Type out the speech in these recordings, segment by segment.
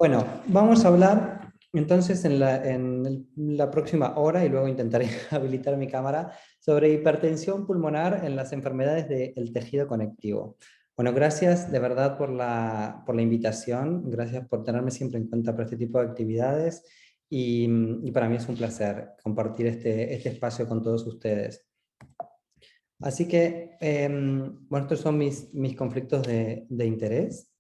Bueno, vamos a hablar entonces en la próxima hora, y luego intentaré habilitar mi cámara, sobre hipertensión pulmonar en las enfermedades del tejido conectivo. Bueno, gracias de verdad por la invitación, gracias por tenerme siempre en cuenta para este tipo de actividades, y para mí es un placer compartir este espacio con todos ustedes. Así que, bueno, estos son mis conflictos de interés.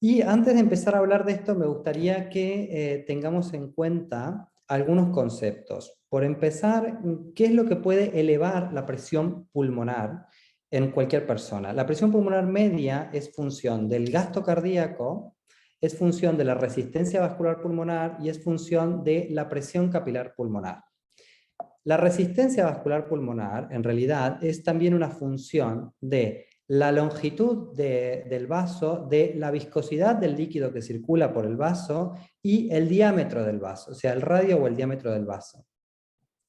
Y antes de empezar a hablar de esto, me gustaría que tengamos en cuenta algunos conceptos. Por empezar, ¿qué es lo que puede elevar la presión pulmonar en cualquier persona? La presión pulmonar media es función del gasto cardíaco, es función de la resistencia vascular pulmonar y es función de la presión capilar pulmonar. La resistencia vascular pulmonar, en realidad, es también una función de la longitud del vaso, de la viscosidad del líquido que circula por el vaso y el diámetro del vaso, o sea, el radio o el diámetro del vaso.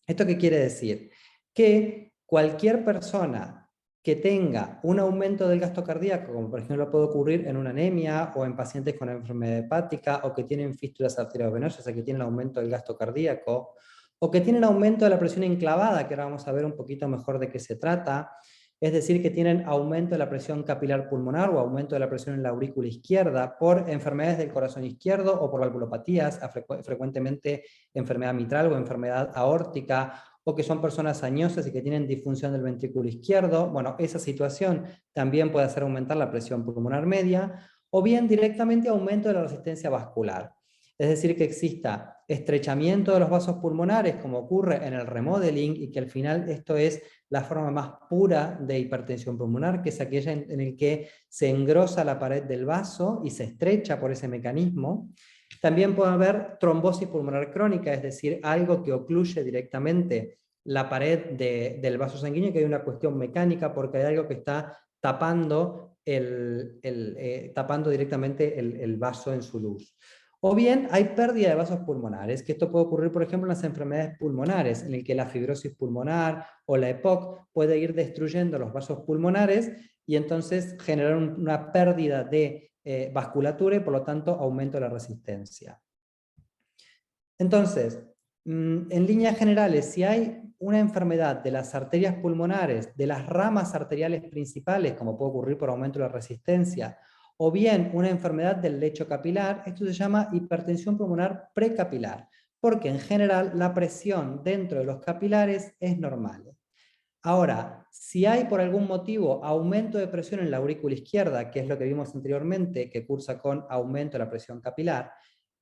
¿Esto qué quiere decir? Que cualquier persona que tenga un aumento del gasto cardíaco, como por ejemplo puede ocurrir en una anemia o en pacientes con enfermedad hepática o que tienen fístulas arteriovenosas, o sea, que tienen aumento del gasto cardíaco, o que tienen aumento de la presión enclavada, que ahora vamos a ver un poquito mejor de qué se trata, es decir, que tienen aumento de la presión capilar pulmonar o aumento de la presión en la aurícula izquierda por enfermedades del corazón izquierdo o por valvulopatías, frecuentemente enfermedad mitral o enfermedad aórtica, o que son personas añosas y que tienen disfunción del ventrículo izquierdo. Bueno, esa situación también puede hacer aumentar la presión pulmonar media, o bien directamente aumento de la resistencia vascular. Es decir, que exista estrechamiento de los vasos pulmonares, como ocurre en el remodeling, y que al final esto es la forma más pura de hipertensión pulmonar, que es aquella en el que se engrosa la pared del vaso y se estrecha por ese mecanismo. También puede haber trombosis pulmonar crónica, es decir, algo que ocluye directamente la pared del vaso sanguíneo, que hay una cuestión mecánica porque hay algo que está tapando, tapando directamente el vaso en su luz. O bien hay pérdida de vasos pulmonares, que esto puede ocurrir, por ejemplo, en las enfermedades pulmonares, en el que la fibrosis pulmonar o la EPOC puede ir destruyendo los vasos pulmonares y entonces generar una pérdida de vasculatura y por lo tanto aumento de la resistencia. Entonces, en líneas generales, si hay una enfermedad de las arterias pulmonares, de las ramas arteriales principales, como puede ocurrir por aumento de la resistencia, o bien una enfermedad del lecho capilar, esto se llama hipertensión pulmonar precapilar, porque en general la presión dentro de los capilares es normal. Ahora, si hay por algún motivo aumento de presión en la aurícula izquierda, que es lo que vimos anteriormente, que cursa con aumento de la presión capilar,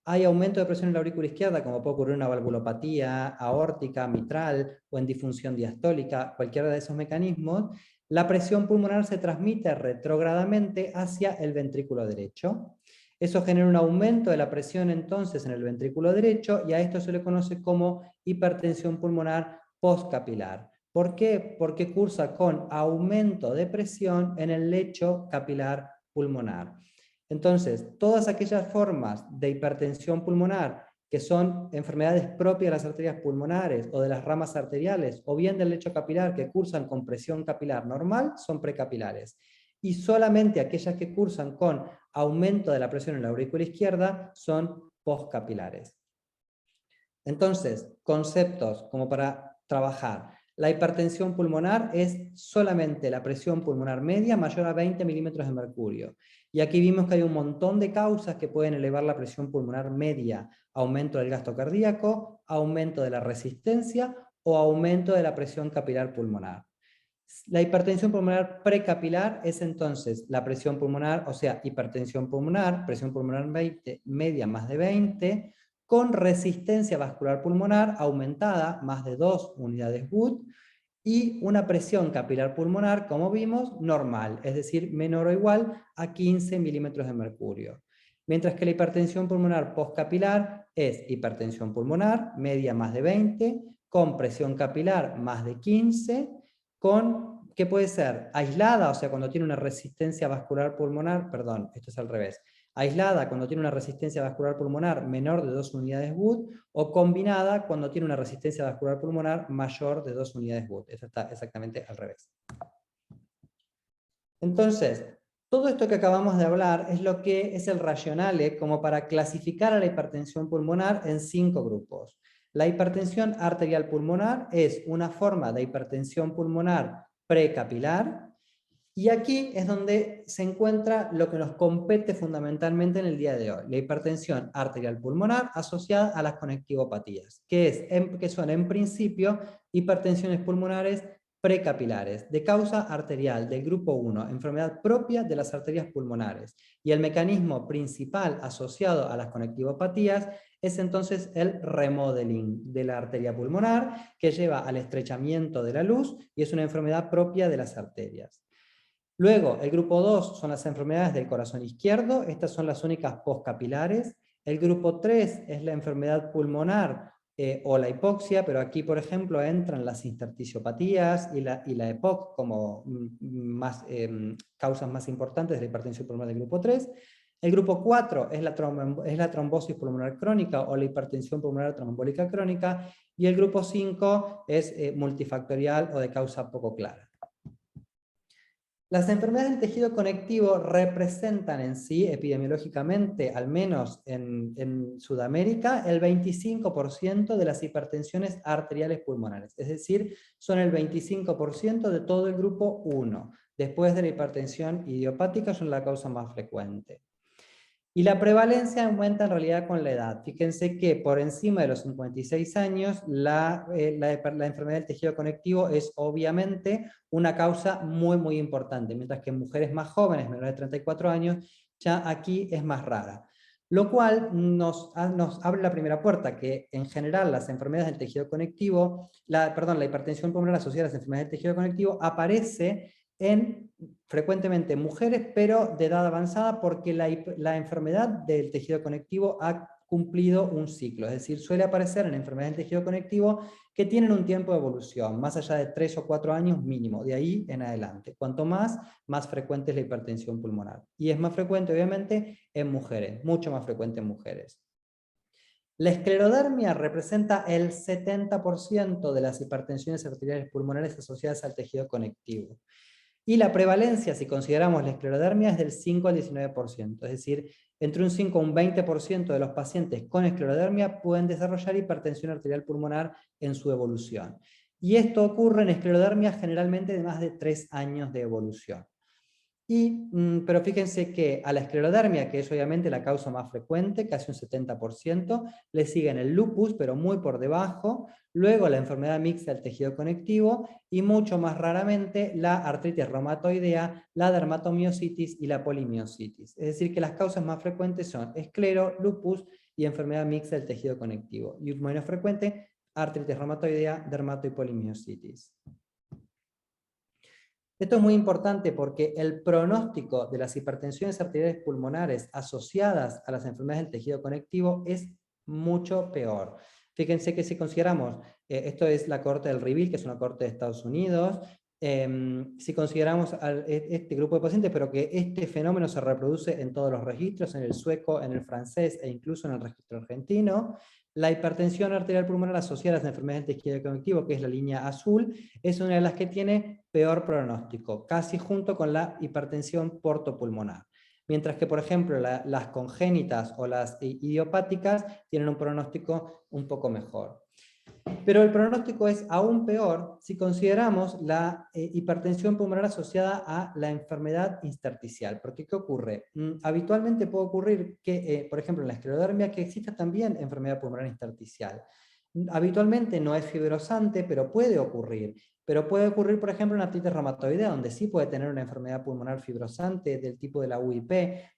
hay aumento de presión en la aurícula izquierda, como puede ocurrir en una valvulopatía aórtica, mitral o en disfunción diastólica, cualquiera de esos mecanismos, la presión pulmonar se transmite retrógradamente hacia el ventrículo derecho. Eso genera un aumento de la presión entonces en el ventrículo derecho y a esto se le conoce como hipertensión pulmonar postcapilar. ¿Por qué? Porque cursa con aumento de presión en el lecho capilar pulmonar. Entonces, todas aquellas formas de hipertensión pulmonar que son enfermedades propias de las arterias pulmonares o de las ramas arteriales, o bien del lecho capilar que cursan con presión capilar normal, son precapilares. Y solamente aquellas que cursan con aumento de la presión en la aurícula izquierda son postcapilares. Entonces, conceptos como para trabajar. La hipertensión pulmonar es solamente la presión pulmonar media mayor a 20 milímetros de mercurio. Y aquí vimos que hay un montón de causas que pueden elevar la presión pulmonar media. Aumento del gasto cardíaco, aumento de la resistencia o aumento de la presión capilar pulmonar. La hipertensión pulmonar precapilar es entonces la presión pulmonar, o sea, hipertensión pulmonar, presión pulmonar media más de 20, con resistencia vascular pulmonar aumentada, más de 2 unidades Wood, y una presión capilar pulmonar, como vimos, normal, es decir, menor o igual a 15 milímetros de mercurio. Mientras que la hipertensión pulmonar postcapilar es hipertensión pulmonar, media más de 20, con presión capilar más de 15, que puede ser aislada, o sea, cuando tiene una resistencia vascular pulmonar, perdón, esto es al revés, aislada cuando tiene una resistencia vascular pulmonar menor de 2 unidades Wood, o combinada cuando tiene una resistencia vascular pulmonar mayor de 2 unidades Wood. Eso está exactamente al revés. Entonces, Todo esto que acabamos de hablar es lo que es el racionale como para clasificar a la hipertensión pulmonar en 5 grupos. La hipertensión arterial pulmonar es una forma de hipertensión pulmonar precapilar, y aquí es donde se encuentra lo que nos compete fundamentalmente en el día de hoy, la hipertensión arterial pulmonar asociada a las conectivopatías, que son en principio hipertensiones pulmonares precapilares, de causa arterial del grupo 1, enfermedad propia de las arterias pulmonares. Y el mecanismo principal asociado a las conectivopatías es entonces el remodeling de la arteria pulmonar, que lleva al estrechamiento de la luz y es una enfermedad propia de las arterias. Luego, el grupo 2 son las enfermedades del corazón izquierdo, estas son las únicas postcapilares. El grupo 3 es la enfermedad pulmonar o la hipoxia, pero aquí, por ejemplo, entran las interstitiopatías y la EPOC como causas más importantes de la hipertensión pulmonar del grupo 3. El grupo 4 es la trombosis pulmonar crónica o la hipertensión pulmonar trombólica crónica, y el grupo 5 es multifactorial o de causa poco clara. Las enfermedades del tejido conectivo representan en sí, epidemiológicamente, al menos en Sudamérica, el 25% de las hipertensiones arteriales pulmonares. Es decir, son el 25% de todo el grupo 1. Después de la hipertensión idiopática, son la causa más frecuente. Y la prevalencia aumenta en realidad con la edad. Fíjense que por encima de los 56 años, la enfermedad del tejido conectivo es obviamente una causa muy importante, mientras que en mujeres más jóvenes, menores de 34 años, ya aquí es más rara. Lo cual nos abre la primera puerta, que en general las enfermedades del tejido conectivo, la hipertensión pulmonar asociada a las enfermedades del tejido conectivo aparece frecuentemente en mujeres, pero de edad avanzada, porque la enfermedad del tejido conectivo ha cumplido un ciclo, es decir, suele aparecer en enfermedades del tejido conectivo que tienen un tiempo de evolución, más allá de 3 o 4 años mínimo, de ahí en adelante. Cuanto más frecuente es la hipertensión pulmonar. Y es más frecuente, obviamente, en mujeres, mucho más frecuente en mujeres. La esclerodermia representa el 70% de las hipertensiones arteriales pulmonares asociadas al tejido conectivo. Y la prevalencia, si consideramos la esclerodermia, es del 5 al 19%, es decir, entre un 5 y un 20% de los pacientes con esclerodermia pueden desarrollar hipertensión arterial pulmonar en su evolución. Y esto ocurre en esclerodermias generalmente de más de 3 años de evolución. Pero fíjense que a la esclerodermia, que es obviamente la causa más frecuente, casi un 70%, le siguen el lupus, pero muy por debajo, luego la enfermedad mixta del tejido conectivo y mucho más raramente la artritis reumatoidea, la dermatomiositis y la polimiositis. Es decir, que las causas más frecuentes son esclero, lupus y enfermedad mixta del tejido conectivo. Y menos frecuente, artritis reumatoidea, dermato y polimiositis. Esto es muy importante porque el pronóstico de las hipertensiones arteriales pulmonares asociadas a las enfermedades del tejido conectivo es mucho peor. Fíjense que si consideramos, esto es la cohorte del Reveal, que es una cohorte de Estados Unidos, si consideramos este grupo de pacientes, pero que este fenómeno se reproduce en todos los registros, en el sueco, en el francés e incluso en el registro argentino, la hipertensión arterial pulmonar asociada a las enfermedades del tejido conectivo, que es la línea azul, es una de las que tiene peor pronóstico, casi junto con la hipertensión portopulmonar. Mientras que, por ejemplo, las congénitas o las idiopáticas tienen un pronóstico un poco mejor. Pero el pronóstico es aún peor si consideramos la hipertensión pulmonar asociada a la enfermedad intersticial. Porque, ¿qué ocurre? Habitualmente puede ocurrir que, por ejemplo, en la esclerodermia, que exista también enfermedad pulmonar intersticial. Habitualmente no es fibrosante, pero puede ocurrir. Pero puede ocurrir, por ejemplo, en artritis reumatoidea, donde sí puede tener una enfermedad pulmonar fibrosante del tipo de la UIP.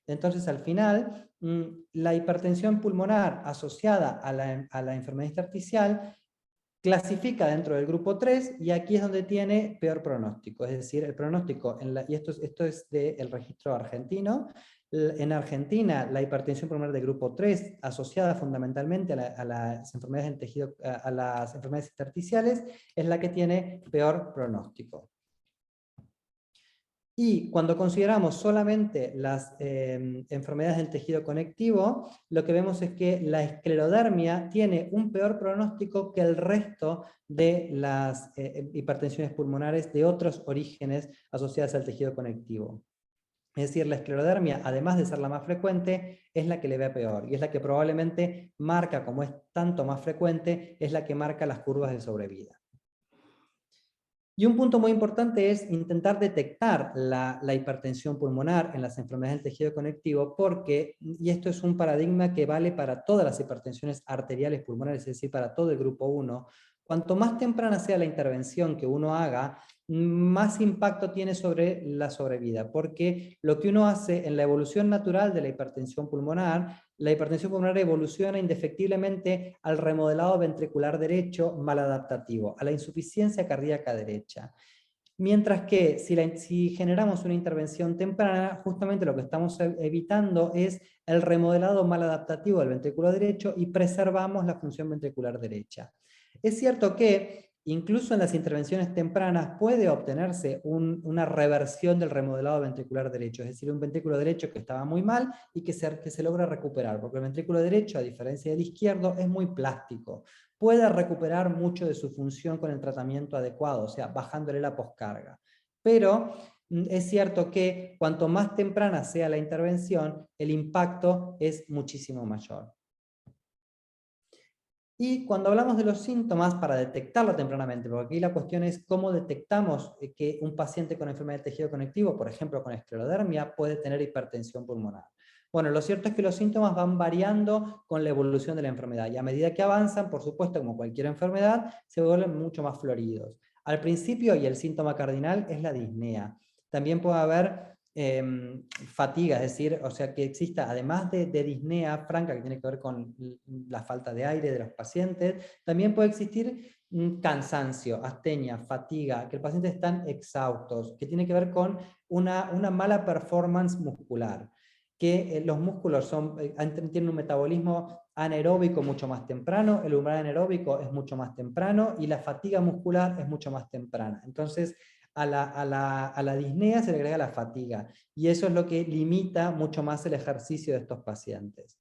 Entonces, al final, la hipertensión pulmonar asociada a la enfermedad intersticial clasifica dentro del grupo 3 y aquí es donde tiene peor pronóstico, es decir, el pronóstico, y esto es del registro argentino. En Argentina, la hipertensión pulmonar de grupo 3, asociada fundamentalmente a las enfermedades del tejido, a las enfermedades intersticiales, es la que tiene peor pronóstico. Y cuando consideramos solamente las enfermedades del tejido conectivo, lo que vemos es que la esclerodermia tiene un peor pronóstico que el resto de las hipertensiones pulmonares de otros orígenes asociadas al tejido conectivo. Es decir, la esclerodermia, además de ser la más frecuente, es la que le ve peor y es la que probablemente marca, como es tanto más frecuente, es la que marca las curvas de sobrevida. Y un punto muy importante es intentar detectar la hipertensión pulmonar en las enfermedades del tejido conectivo porque, y esto es un paradigma que vale para todas las hipertensiones arteriales pulmonares, es decir, para todo el grupo 1, cuanto más temprana sea la intervención que uno haga, más impacto tiene sobre la sobrevida, porque lo que uno hace en la evolución natural de la hipertensión pulmonar evoluciona indefectiblemente al remodelado ventricular derecho maladaptativo, a la insuficiencia cardíaca derecha. Mientras que si generamos una intervención temprana, justamente lo que estamos evitando es el remodelado maladaptativo del ventrículo derecho y preservamos la función ventricular derecha. Es cierto que incluso en las intervenciones tempranas puede obtenerse una reversión del remodelado ventricular derecho, es decir, un ventrículo derecho que estaba muy mal y que se logra recuperar, porque el ventrículo derecho, a diferencia del izquierdo, es muy plástico. Puede recuperar mucho de su función con el tratamiento adecuado, o sea, bajándole la poscarga. Pero es cierto que cuanto más temprana sea la intervención, el impacto es muchísimo mayor. Y cuando hablamos de los síntomas, para detectarlo tempranamente, porque aquí la cuestión es cómo detectamos que un paciente con enfermedad del tejido conectivo, por ejemplo con esclerodermia, puede tener hipertensión pulmonar. Bueno, lo cierto es que los síntomas van variando con la evolución de la enfermedad y a medida que avanzan, por supuesto, como cualquier enfermedad, se vuelven mucho más floridos. Al principio, y el síntoma cardinal, es la disnea. También puede haber fatiga, es decir, o sea que exista, además de disnea franca, que tiene que ver con la falta de aire de los pacientes, también puede existir cansancio, astenia, fatiga, que el paciente están exhaustos, que tiene que ver con una mala performance muscular, que los músculos tienen un metabolismo anaeróbico mucho más temprano, el umbral anaeróbico es mucho más temprano y la fatiga muscular es mucho más temprana. Entonces, a la disnea se le agrega la fatiga y eso es lo que limita mucho más el ejercicio de estos pacientes.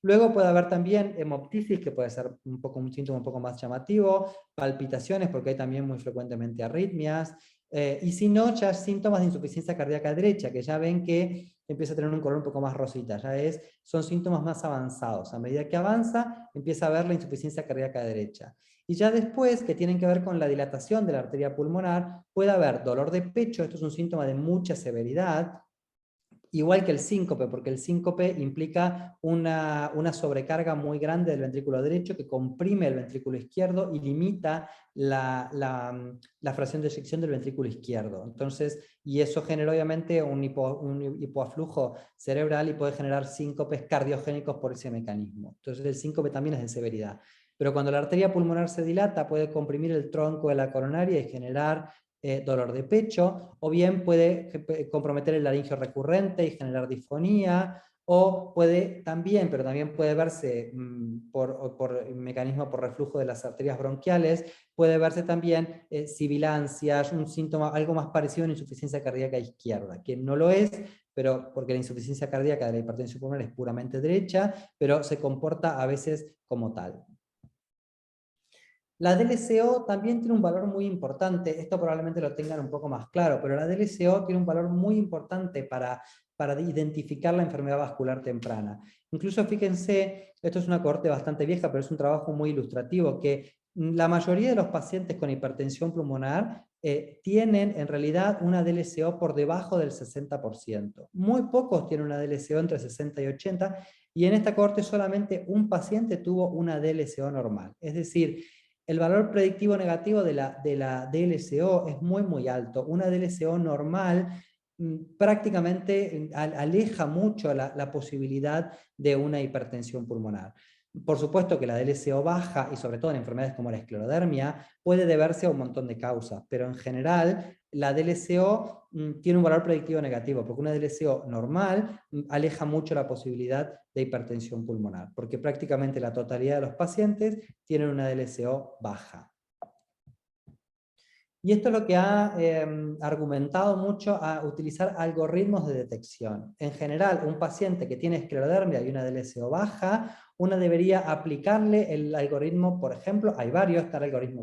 Luego puede haber también hemoptisis, que puede ser un síntoma un poco más llamativo, palpitaciones, porque hay también muy frecuentemente arritmias, y si no, ya síntomas de insuficiencia cardíaca derecha, que ya ven que empieza a tener un color un poco más rosita, son síntomas más avanzados. A medida que avanza, empieza a haber la insuficiencia cardíaca derecha. Y ya después, que tienen que ver con la dilatación de la arteria pulmonar, puede haber dolor de pecho, esto es un síntoma de mucha severidad, igual que el síncope, porque el síncope implica una sobrecarga muy grande del ventrículo derecho que comprime el ventrículo izquierdo y limita la fracción de eyección del ventrículo izquierdo. Entonces, y eso genera obviamente un hipoaflujo cerebral y puede generar síncopes cardiogénicos por ese mecanismo. Entonces el síncope también es de severidad. Pero cuando la arteria pulmonar se dilata, puede comprimir el tronco de la coronaria y generar dolor de pecho, o bien puede comprometer el laringio recurrente y generar disfonía, o puede también, pero también puede verse por mecanismo por reflujo de las arterias bronquiales, puede verse también sibilancias, un síntoma algo más parecido a una insuficiencia cardíaca izquierda, que no lo es, pero porque la insuficiencia cardíaca de la hipertensión pulmonar es puramente derecha, pero se comporta a veces como tal. La DLCO también tiene un valor muy importante, esto probablemente lo tengan un poco más claro, pero la DLCO tiene un valor muy importante para identificar la enfermedad vascular temprana. Incluso fíjense, esto es una cohorte bastante vieja, pero es un trabajo muy ilustrativo, que la mayoría de los pacientes con hipertensión pulmonar tienen en realidad una DLCO por debajo del 60%. Muy pocos tienen una DLCO entre 60 y 80, y en esta cohorte solamente un paciente tuvo una DLCO normal. Es decir, el valor predictivo negativo de la DLCO es muy alto. Una DLCO normal prácticamente aleja mucho la posibilidad de una hipertensión pulmonar. Por supuesto que la DLCO baja, y sobre todo en enfermedades como la esclerodermia, puede deberse a un montón de causas, pero en general la DLCO tiene un valor predictivo negativo, porque una DLCO normal aleja mucho la posibilidad de hipertensión pulmonar, porque prácticamente la totalidad de los pacientes tienen una DLCO baja. Y esto es lo que ha argumentado mucho a utilizar algoritmos de detección. En general, un paciente que tiene esclerodermia y una DLCO baja, una debería aplicarle el algoritmo, por ejemplo, hay varios, está el algoritmo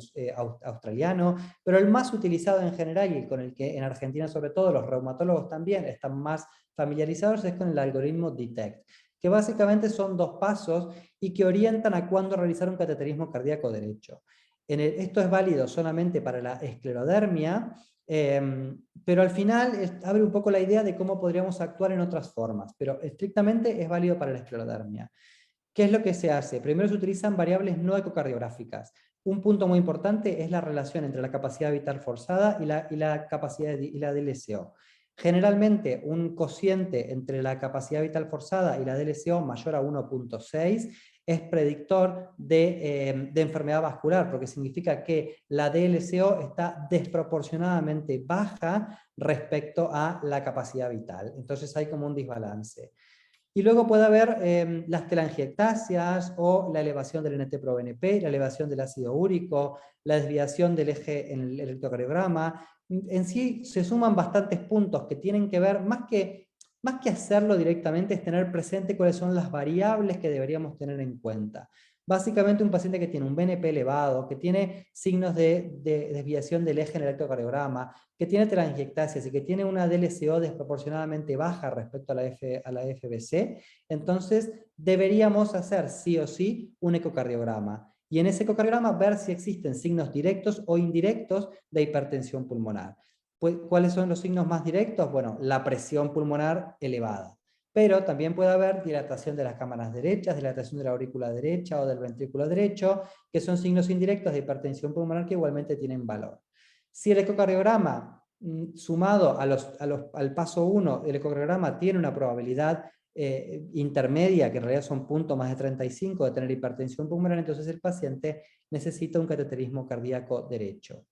australiano, pero el más utilizado en general y con el que en Argentina sobre todo los reumatólogos también están más familiarizados es con el algoritmo DETECT, que básicamente son 2 pasos y que orientan a cuándo realizar un cateterismo cardíaco derecho. Esto es válido solamente para la esclerodermia, pero al final abre un poco la idea de cómo podríamos actuar en otras formas, pero estrictamente es válido para la esclerodermia. ¿Qué es lo que se hace? Primero se utilizan variables no ecocardiográficas. Un punto muy importante es la relación entre la capacidad vital forzada y la capacidad y la DLCO. Generalmente un cociente entre la capacidad vital forzada y la DLCO mayor a 1.6 es predictor de enfermedad vascular, porque significa que la DLCO está desproporcionadamente baja respecto a la capacidad vital. Entonces hay como un desbalance. Y luego puede haber las telangiectasias o la elevación del NT-proBNP, la elevación del ácido úrico, la desviación del eje en el electrocardiograma. En sí se suman bastantes puntos que tienen que ver, más que hacerlo directamente, es tener presente cuáles son las variables que deberíamos tener en cuenta. Básicamente un paciente que tiene un BNP elevado, que tiene signos de desviación del eje en el electrocardiograma, que tiene telangiectasias y que tiene una DLCO desproporcionadamente baja respecto a la FBC, entonces deberíamos hacer sí o sí un ecocardiograma. Y en ese ecocardiograma ver si existen signos directos o indirectos de hipertensión pulmonar. Pues, ¿cuáles son los signos más directos? Bueno, la presión pulmonar elevada. Pero también puede haber dilatación de las cámaras derechas, dilatación de la aurícula derecha o del ventrículo derecho, que son signos indirectos de hipertensión pulmonar que igualmente tienen valor. Si el ecocardiograma, sumado al paso 1, el ecocardiograma tiene una probabilidad intermedia, que en realidad son puntos más de 35 de tener hipertensión pulmonar, entonces el paciente necesita un cateterismo cardíaco derecho.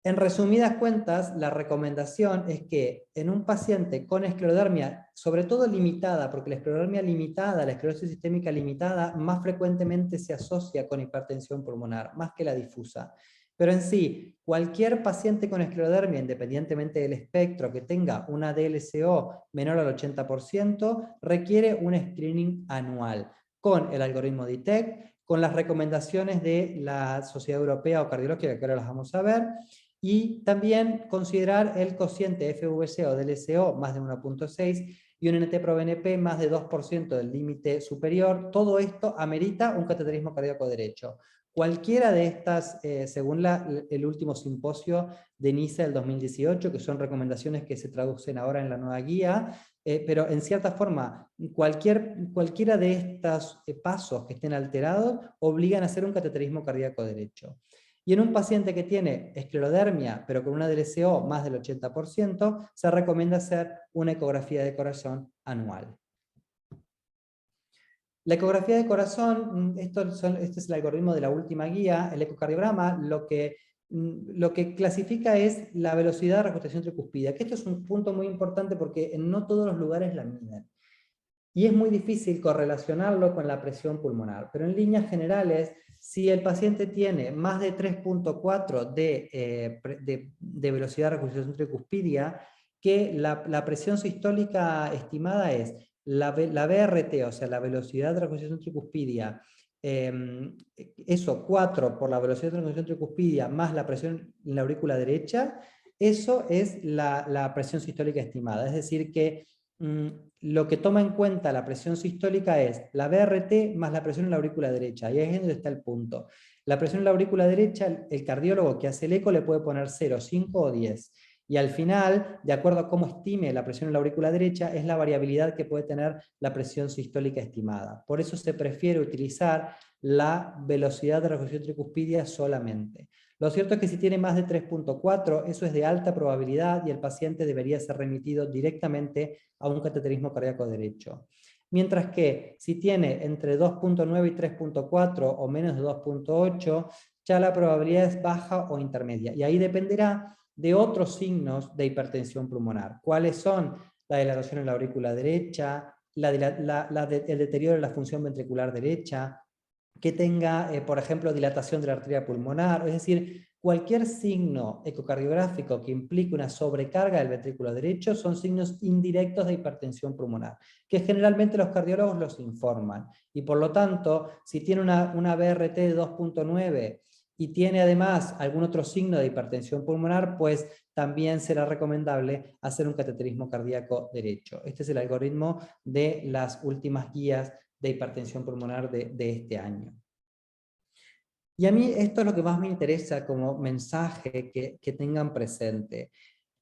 En resumidas cuentas, la recomendación es que en un paciente con esclerodermia, sobre todo limitada, porque la esclerodermia limitada, la esclerosis sistémica limitada, más frecuentemente se asocia con hipertensión pulmonar, más que la difusa. Pero en sí, cualquier paciente con esclerodermia, independientemente del espectro, que tenga una DLCO menor al 80%, requiere un screening anual con el algoritmo DETECT, con las recomendaciones de la Sociedad Europea o Cardiológica, que ahora las vamos a ver, y también considerar el cociente FVC o DLCO más de 1.6 y un NT-proBNP más de 2% del límite superior. Todo esto amerita un cateterismo cardíaco derecho. Cualquiera de estas, según el último simposio de NICE del 2018, que son recomendaciones que se traducen ahora en la nueva guía, pero en cierta forma, cualquiera de estos pasos que estén alterados obligan a hacer un cateterismo cardíaco derecho. Y en un paciente que tiene esclerodermia, pero con una DLCO más del 80%, se recomienda hacer una ecografía de corazón anual. La ecografía de corazón, este es el algoritmo de la última guía. El ecocardiograma lo que clasifica es la velocidad de rejustación tricuspidia, que esto es un punto muy importante porque en no todos los lugares la miden. Y es muy difícil correlacionarlo con la presión pulmonar, pero en líneas generales, si el paciente tiene más de 3.4 de velocidad de rejustación tricuspidia, que la presión sistólica estimada es la BRT, o sea, la velocidad de rejustación tricuspidia, eso 4 por la velocidad de rejustación tricuspidia más la presión en la aurícula derecha, eso es la presión sistólica estimada. Es decir que lo que toma en cuenta la presión sistólica es la BRT más la presión en la aurícula derecha, y ahí es donde está el punto. La presión en la aurícula derecha, el cardiólogo que hace el eco le puede poner 0, 5 o 10. Y al final, de acuerdo a cómo estime la presión en la aurícula derecha, es la variabilidad que puede tener la presión sistólica estimada. Por eso se prefiere utilizar la velocidad de rejustación tricuspidia solamente. Lo cierto es que si tiene más de 3.4, eso es de alta probabilidad y el paciente debería ser remitido directamente a un cateterismo cardíaco derecho. Mientras que si tiene entre 2.9 y 3.4 o menos de 2.8, ya la probabilidad es baja o intermedia. Y ahí dependerá de otros signos de hipertensión pulmonar. ¿Cuáles son? La dilatación en la aurícula derecha, el deterioro de la función ventricular derecha, que tenga, por ejemplo, dilatación de la arteria pulmonar, es decir, cualquier signo ecocardiográfico que implique una sobrecarga del ventrículo derecho son signos indirectos de hipertensión pulmonar, que generalmente los cardiólogos los informan. Y por lo tanto, si tiene una BRT de 2.9 y tiene además algún otro signo de hipertensión pulmonar, pues también será recomendable hacer un cateterismo cardíaco derecho. Este es el algoritmo de las últimas guías de hipertensión pulmonar de este año. Y a mí esto es lo que más me interesa como mensaje que tengan presente.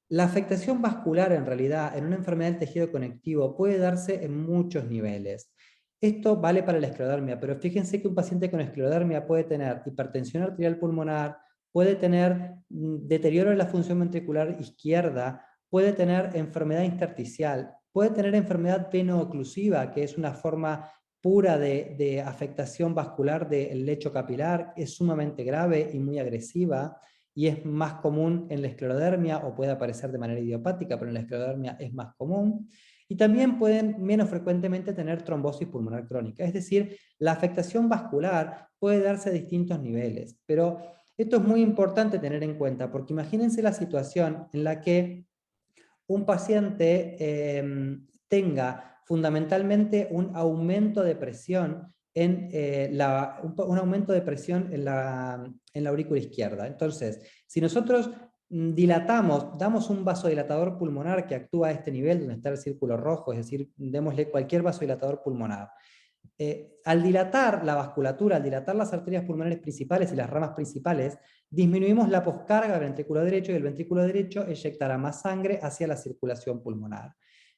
La afectación vascular en realidad en una enfermedad del tejido conectivo puede darse en muchos niveles. Esto vale para la esclerodermia, pero fíjense que un paciente con esclerodermia puede tener hipertensión arterial pulmonar, puede tener deterioro de la función ventricular izquierda, puede tener enfermedad intersticial, puede tener enfermedad veno-oclusiva, que es una forma pura de afectación vascular del lecho capilar, es sumamente grave y muy agresiva, y es más común en la esclerodermia, o puede aparecer de manera idiopática, pero en la esclerodermia es más común. Y también pueden menos frecuentemente tener trombosis pulmonar crónica. Es decir, la afectación vascular puede darse a distintos niveles, pero esto es muy importante tener en cuenta, porque imagínense la situación en la que un paciente tenga fundamentalmente un aumento de presión un aumento de presión en la aurícula izquierda. Entonces, si nosotros dilatamos, damos un vasodilatador pulmonar que actúa a este nivel donde está el círculo rojo, es decir, démosle cualquier vasodilatador pulmonar, al dilatar la vasculatura, al dilatar las arterias pulmonares principales y las ramas principales, disminuimos la poscarga del ventrículo derecho y el ventrículo derecho eyectará más sangre hacia la circulación pulmonar.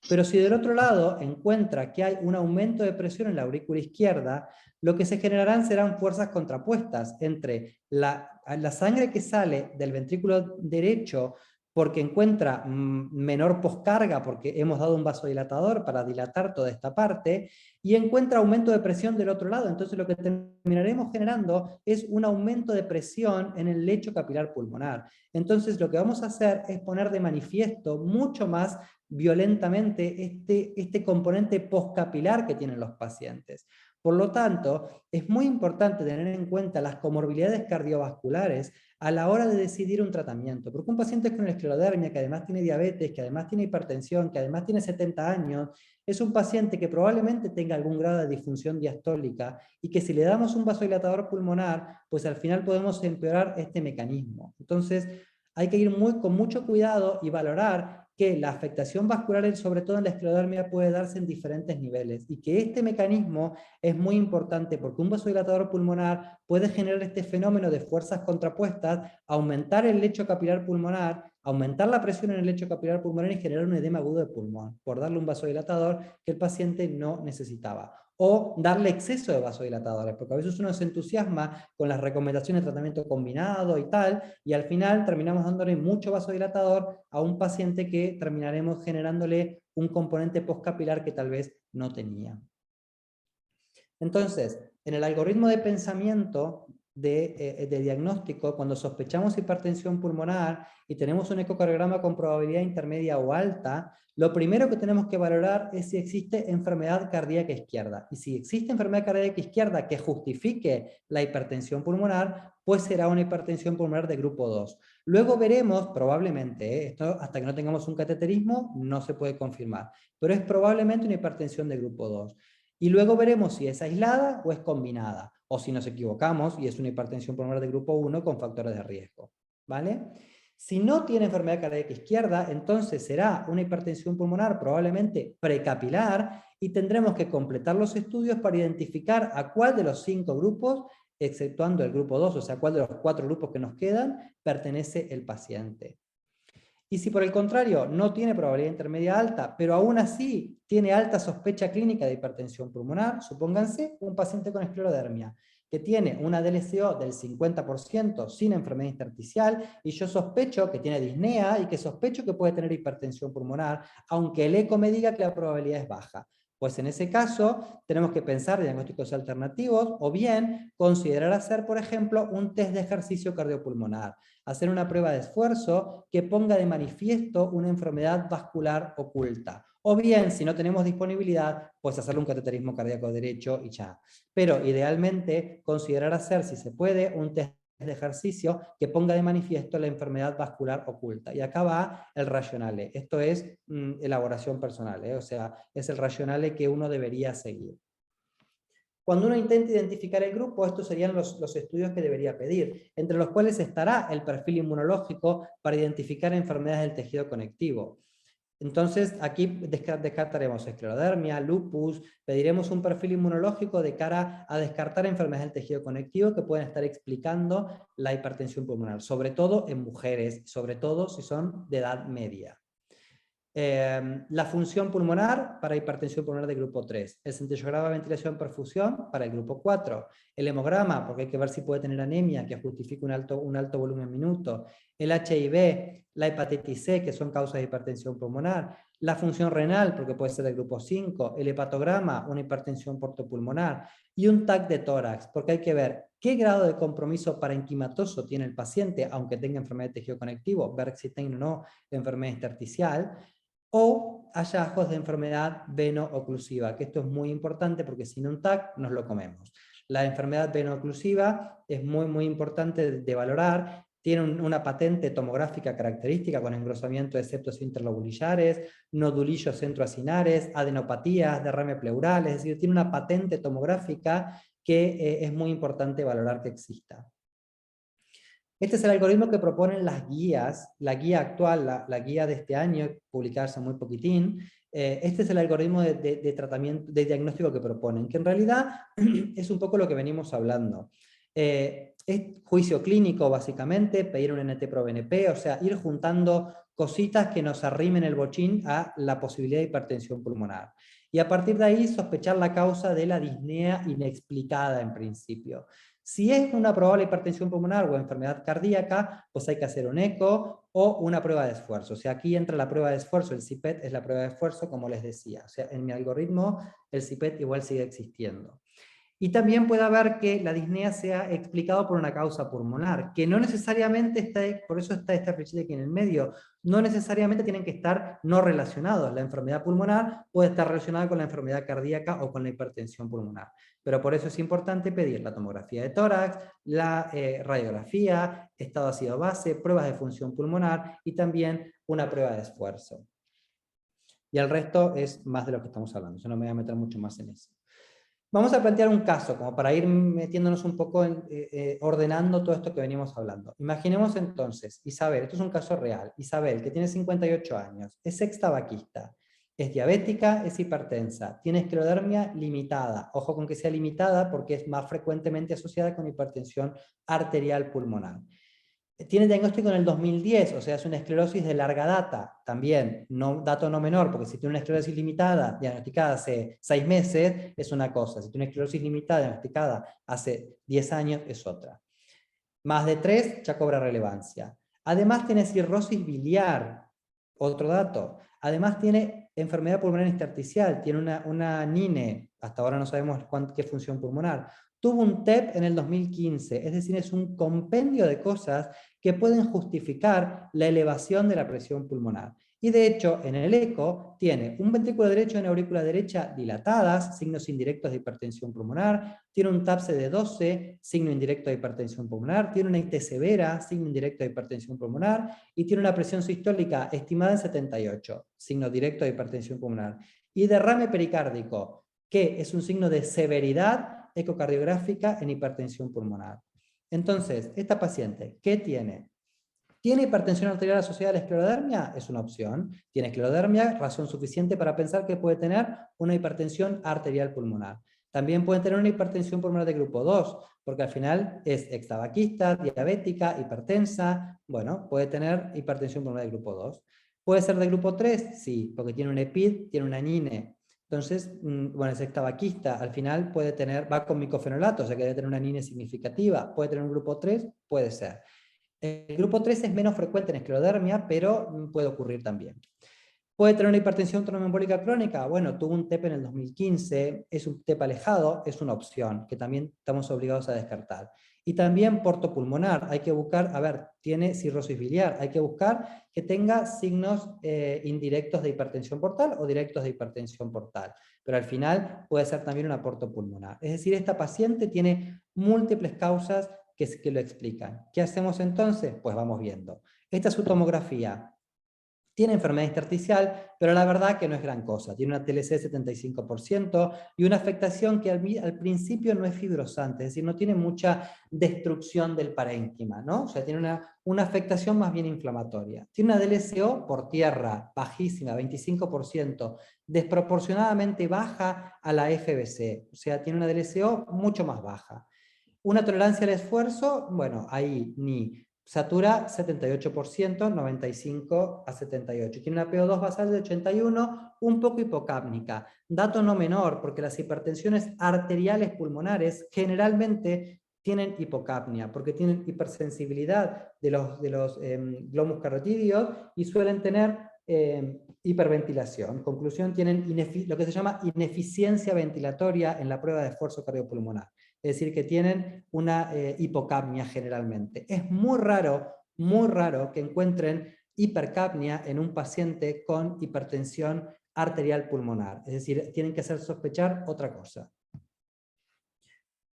Pero si del otro lado encuentra que hay un aumento de presión en la aurícula izquierda, lo que se generarán serán fuerzas contrapuestas entre la sangre que sale del ventrículo derecho porque encuentra menor poscarga, porque hemos dado un vasodilatador para dilatar toda esta parte, y encuentra aumento de presión del otro lado. Entonces lo que terminaremos generando es un aumento de presión en el lecho capilar pulmonar. Entonces lo que vamos a hacer es poner de manifiesto mucho más violentamente este componente postcapilar que tienen los pacientes. Por lo tanto, es muy importante tener en cuenta las comorbilidades cardiovasculares a la hora de decidir un tratamiento, porque un paciente con esclerodermia, que además tiene diabetes, que además tiene hipertensión, que además tiene 70 años, es un paciente que probablemente tenga algún grado de disfunción diastólica y que si le damos un vasodilatador pulmonar, pues al final podemos empeorar este mecanismo. Entonces, hay que ir con mucho cuidado y valorar que la afectación vascular, sobre todo en la esclerodermia, puede darse en diferentes niveles y que este mecanismo es muy importante porque un vasodilatador pulmonar puede generar este fenómeno de fuerzas contrapuestas, aumentar el lecho capilar pulmonar, aumentar la presión en el lecho capilar pulmonar y generar un edema agudo de pulmón, por darle un vasodilatador que el paciente no necesitaba. O darle exceso de vasodilatadores, porque a veces uno se entusiasma con las recomendaciones de tratamiento combinado y tal, y al final terminamos dándole mucho vasodilatador a un paciente que terminaremos generándole un componente postcapilar que tal vez no tenía. Entonces, en el algoritmo de pensamiento de diagnóstico, cuando sospechamos hipertensión pulmonar y tenemos un ecocardiograma con probabilidad intermedia o alta, lo primero que tenemos que valorar es si existe enfermedad cardíaca izquierda. Y si existe enfermedad cardíaca izquierda que justifique la hipertensión pulmonar, pues será una hipertensión pulmonar de grupo 2. Luego veremos, probablemente, esto hasta que no tengamos un cateterismo no se puede confirmar, pero es probablemente una hipertensión de grupo 2. Y luego veremos si es aislada o es combinada, o si nos equivocamos y es una hipertensión pulmonar de grupo 1 con factores de riesgo, ¿vale? Si no tiene enfermedad cardíaca izquierda, entonces será una hipertensión pulmonar probablemente precapilar y tendremos que completar los estudios para identificar a cuál de los 5 grupos, exceptuando el grupo 2, o sea, cuál de los 4 grupos que nos quedan, pertenece el paciente. Y si por el contrario no tiene probabilidad intermedia alta, pero aún así tiene alta sospecha clínica de hipertensión pulmonar, supónganse un paciente con esclerodermia, que tiene una DLCO del 50% sin enfermedad intersticial, y yo sospecho que tiene disnea y que sospecho que puede tener hipertensión pulmonar, aunque el eco me diga que la probabilidad es baja. Pues en ese caso tenemos que pensar en diagnósticos alternativos o bien considerar hacer, por ejemplo, un test de ejercicio cardiopulmonar, hacer una prueba de esfuerzo que ponga de manifiesto una enfermedad vascular oculta. O bien, si no tenemos disponibilidad, pues hacerle un cateterismo cardíaco derecho y ya. Pero idealmente considerar hacer, si se puede, un test de ejercicio que ponga de manifiesto la enfermedad vascular oculta. Y acá va el racionale. Esto es elaboración personal, o sea, es el racionale que uno debería seguir. Cuando uno intenta identificar el grupo, estos serían los estudios que debería pedir, entre los cuales estará el perfil inmunológico para identificar enfermedades del tejido conectivo. Entonces, aquí descartaremos esclerodermia, lupus, pediremos un perfil inmunológico de cara a descartar enfermedades del tejido conectivo que pueden estar explicando la hipertensión pulmonar, sobre todo en mujeres, sobre todo si son de edad media. La función pulmonar para hipertensión pulmonar de grupo 3, el centellograma ventilación-perfusión para el grupo 4, el hemograma, porque hay que ver si puede tener anemia, que justifique un alto volumen minuto, el HIV, la hepatitis C, que son causas de hipertensión pulmonar, la función renal, porque puede ser del grupo 5, el hepatograma, una hipertensión portopulmonar, y un TAC de tórax, porque hay que ver qué grado de compromiso parenquimatoso tiene el paciente, aunque tenga enfermedad de tejido conectivo, ver si tiene o no enfermedad intersticial, o hallazgos de enfermedad veno-oclusiva, que esto es muy importante porque sin un TAC nos lo comemos. La enfermedad veno-oclusiva es muy importante de valorar, tiene una patente tomográfica característica con engrosamiento de septos interlobulillares, nodulillos centroacinares, adenopatías, derrame pleural, es decir, tiene una patente tomográfica que es muy importante valorar que exista. Este es el algoritmo que proponen las guías, la guía actual, la guía de este año, publicada hace muy poquitín. Este es el algoritmo de tratamiento, de diagnóstico que proponen, que en realidad es un poco lo que venimos hablando. Es juicio clínico, básicamente, pedir un NT-proBNP, o sea, ir juntando cositas que nos arrimen el bochín a la posibilidad de hipertensión pulmonar. Y a partir de ahí sospechar la causa de la disnea inexplicada en principio. Si es una probable hipertensión pulmonar o enfermedad cardíaca, pues hay que hacer un eco o una prueba de esfuerzo. O sea, aquí entra la prueba de esfuerzo, el CPET es la prueba de esfuerzo, como les decía. O sea, en mi algoritmo el CPET igual sigue existiendo. Y también puede haber que la disnea sea explicado por una causa pulmonar, que no necesariamente está, por eso está esta flechita aquí en el medio, no necesariamente tienen que estar no relacionados. La enfermedad pulmonar puede estar relacionada con la enfermedad cardíaca o con la hipertensión pulmonar. Pero por eso es importante pedir la tomografía de tórax, la radiografía, estado ácido base, pruebas de función pulmonar y también una prueba de esfuerzo. Y el resto es más de lo que estamos hablando, yo no me voy a meter mucho más en eso. Vamos a plantear un caso, como para ir metiéndonos un poco, ordenando todo esto que venimos hablando. Imaginemos entonces, Isabel, esto es un caso real, Isabel, que tiene 58 años, es ex-tabaquista, es diabética, es hipertensa, tiene esclerodermia limitada, ojo con que sea limitada porque es más frecuentemente asociada con hipertensión arterial pulmonar. Tiene diagnóstico en el 2010, o sea, es una esclerosis de larga data, también, dato no menor, porque si tiene una esclerosis limitada, diagnosticada hace 6 meses, es una cosa, si tiene una esclerosis limitada, diagnosticada hace 10 años, es otra. Más de 3 ya cobra relevancia. Además tiene cirrosis biliar, otro dato. Además tiene enfermedad pulmonar intersticial, tiene una NINE, hasta ahora no sabemos qué función pulmonar. Tuvo un TEP en el 2015, es decir, es un compendio de cosas que pueden justificar la elevación de la presión pulmonar. Y de hecho, en el eco tiene un ventrículo derecho y una aurícula derecha dilatadas, signos indirectos de hipertensión pulmonar, tiene un TAPSE de 12, signo indirecto de hipertensión pulmonar, tiene una IT severa, signo indirecto de hipertensión pulmonar, y tiene una presión sistólica estimada en 78, signo directo de hipertensión pulmonar. Y derrame pericárdico, que es un signo de severidad ecocardiográfica en hipertensión pulmonar. Entonces, esta paciente, ¿qué tiene? ¿Tiene hipertensión arterial asociada a la esclerodermia? Es una opción. Tiene esclerodermia, razón suficiente para pensar que puede tener una hipertensión arterial pulmonar. También puede tener una hipertensión pulmonar de grupo 2, porque al final es extabaquista, diabética, hipertensa. Bueno, puede tener hipertensión pulmonar de grupo 2. ¿Puede ser de grupo 3? Sí, porque tiene un EPID, tiene una NINE. Entonces, bueno, es extabaquista, al final puede tener, va con micofenolato, o sea que debe tener una NINE significativa. ¿Puede tener un grupo 3? Puede ser. El grupo 3 es menos frecuente en esclerodermia, pero puede ocurrir también. ¿Puede tener una hipertensión tromboembólica crónica? Bueno, tuvo un TEP en el 2015, es un TEP alejado, es una opción que también estamos obligados a descartar. Y también portopulmonar, hay que buscar, a ver, tiene cirrosis biliar, hay que buscar que tenga signos indirectos de hipertensión portal o directos de hipertensión portal, pero al final puede ser también una portopulmonar. Es decir, esta paciente tiene múltiples causas que lo explican. ¿Qué hacemos entonces? Pues vamos viendo. Esta es su tomografía. Tiene enfermedad intersticial, pero la verdad que no es gran cosa. Tiene una TLC de 75% y una afectación que al principio no es fibrosante, es decir, no tiene mucha destrucción del parénquima, ¿no? O sea, tiene una afectación más bien inflamatoria. Tiene una DLCO por tierra bajísima, 25%, desproporcionadamente baja a la FBC, o sea, tiene una DLCO mucho más baja. Una tolerancia al esfuerzo, bueno, ahí ni satura 78%, 95 a 78. Tiene una PO2 basal de 81, un poco hipocápnica. Dato no menor, porque las hipertensiones arteriales pulmonares generalmente tienen hipocapnia, porque tienen hipersensibilidad de los glóbulos carotídeos y suelen tener hiperventilación. Conclusión, tienen lo que se llama ineficiencia ventilatoria en la prueba de esfuerzo cardiopulmonar. Es decir, que tienen una hipocapnia generalmente. Es muy raro que encuentren hipercapnia en un paciente con hipertensión arterial pulmonar. Es decir, tienen que hacer sospechar otra cosa.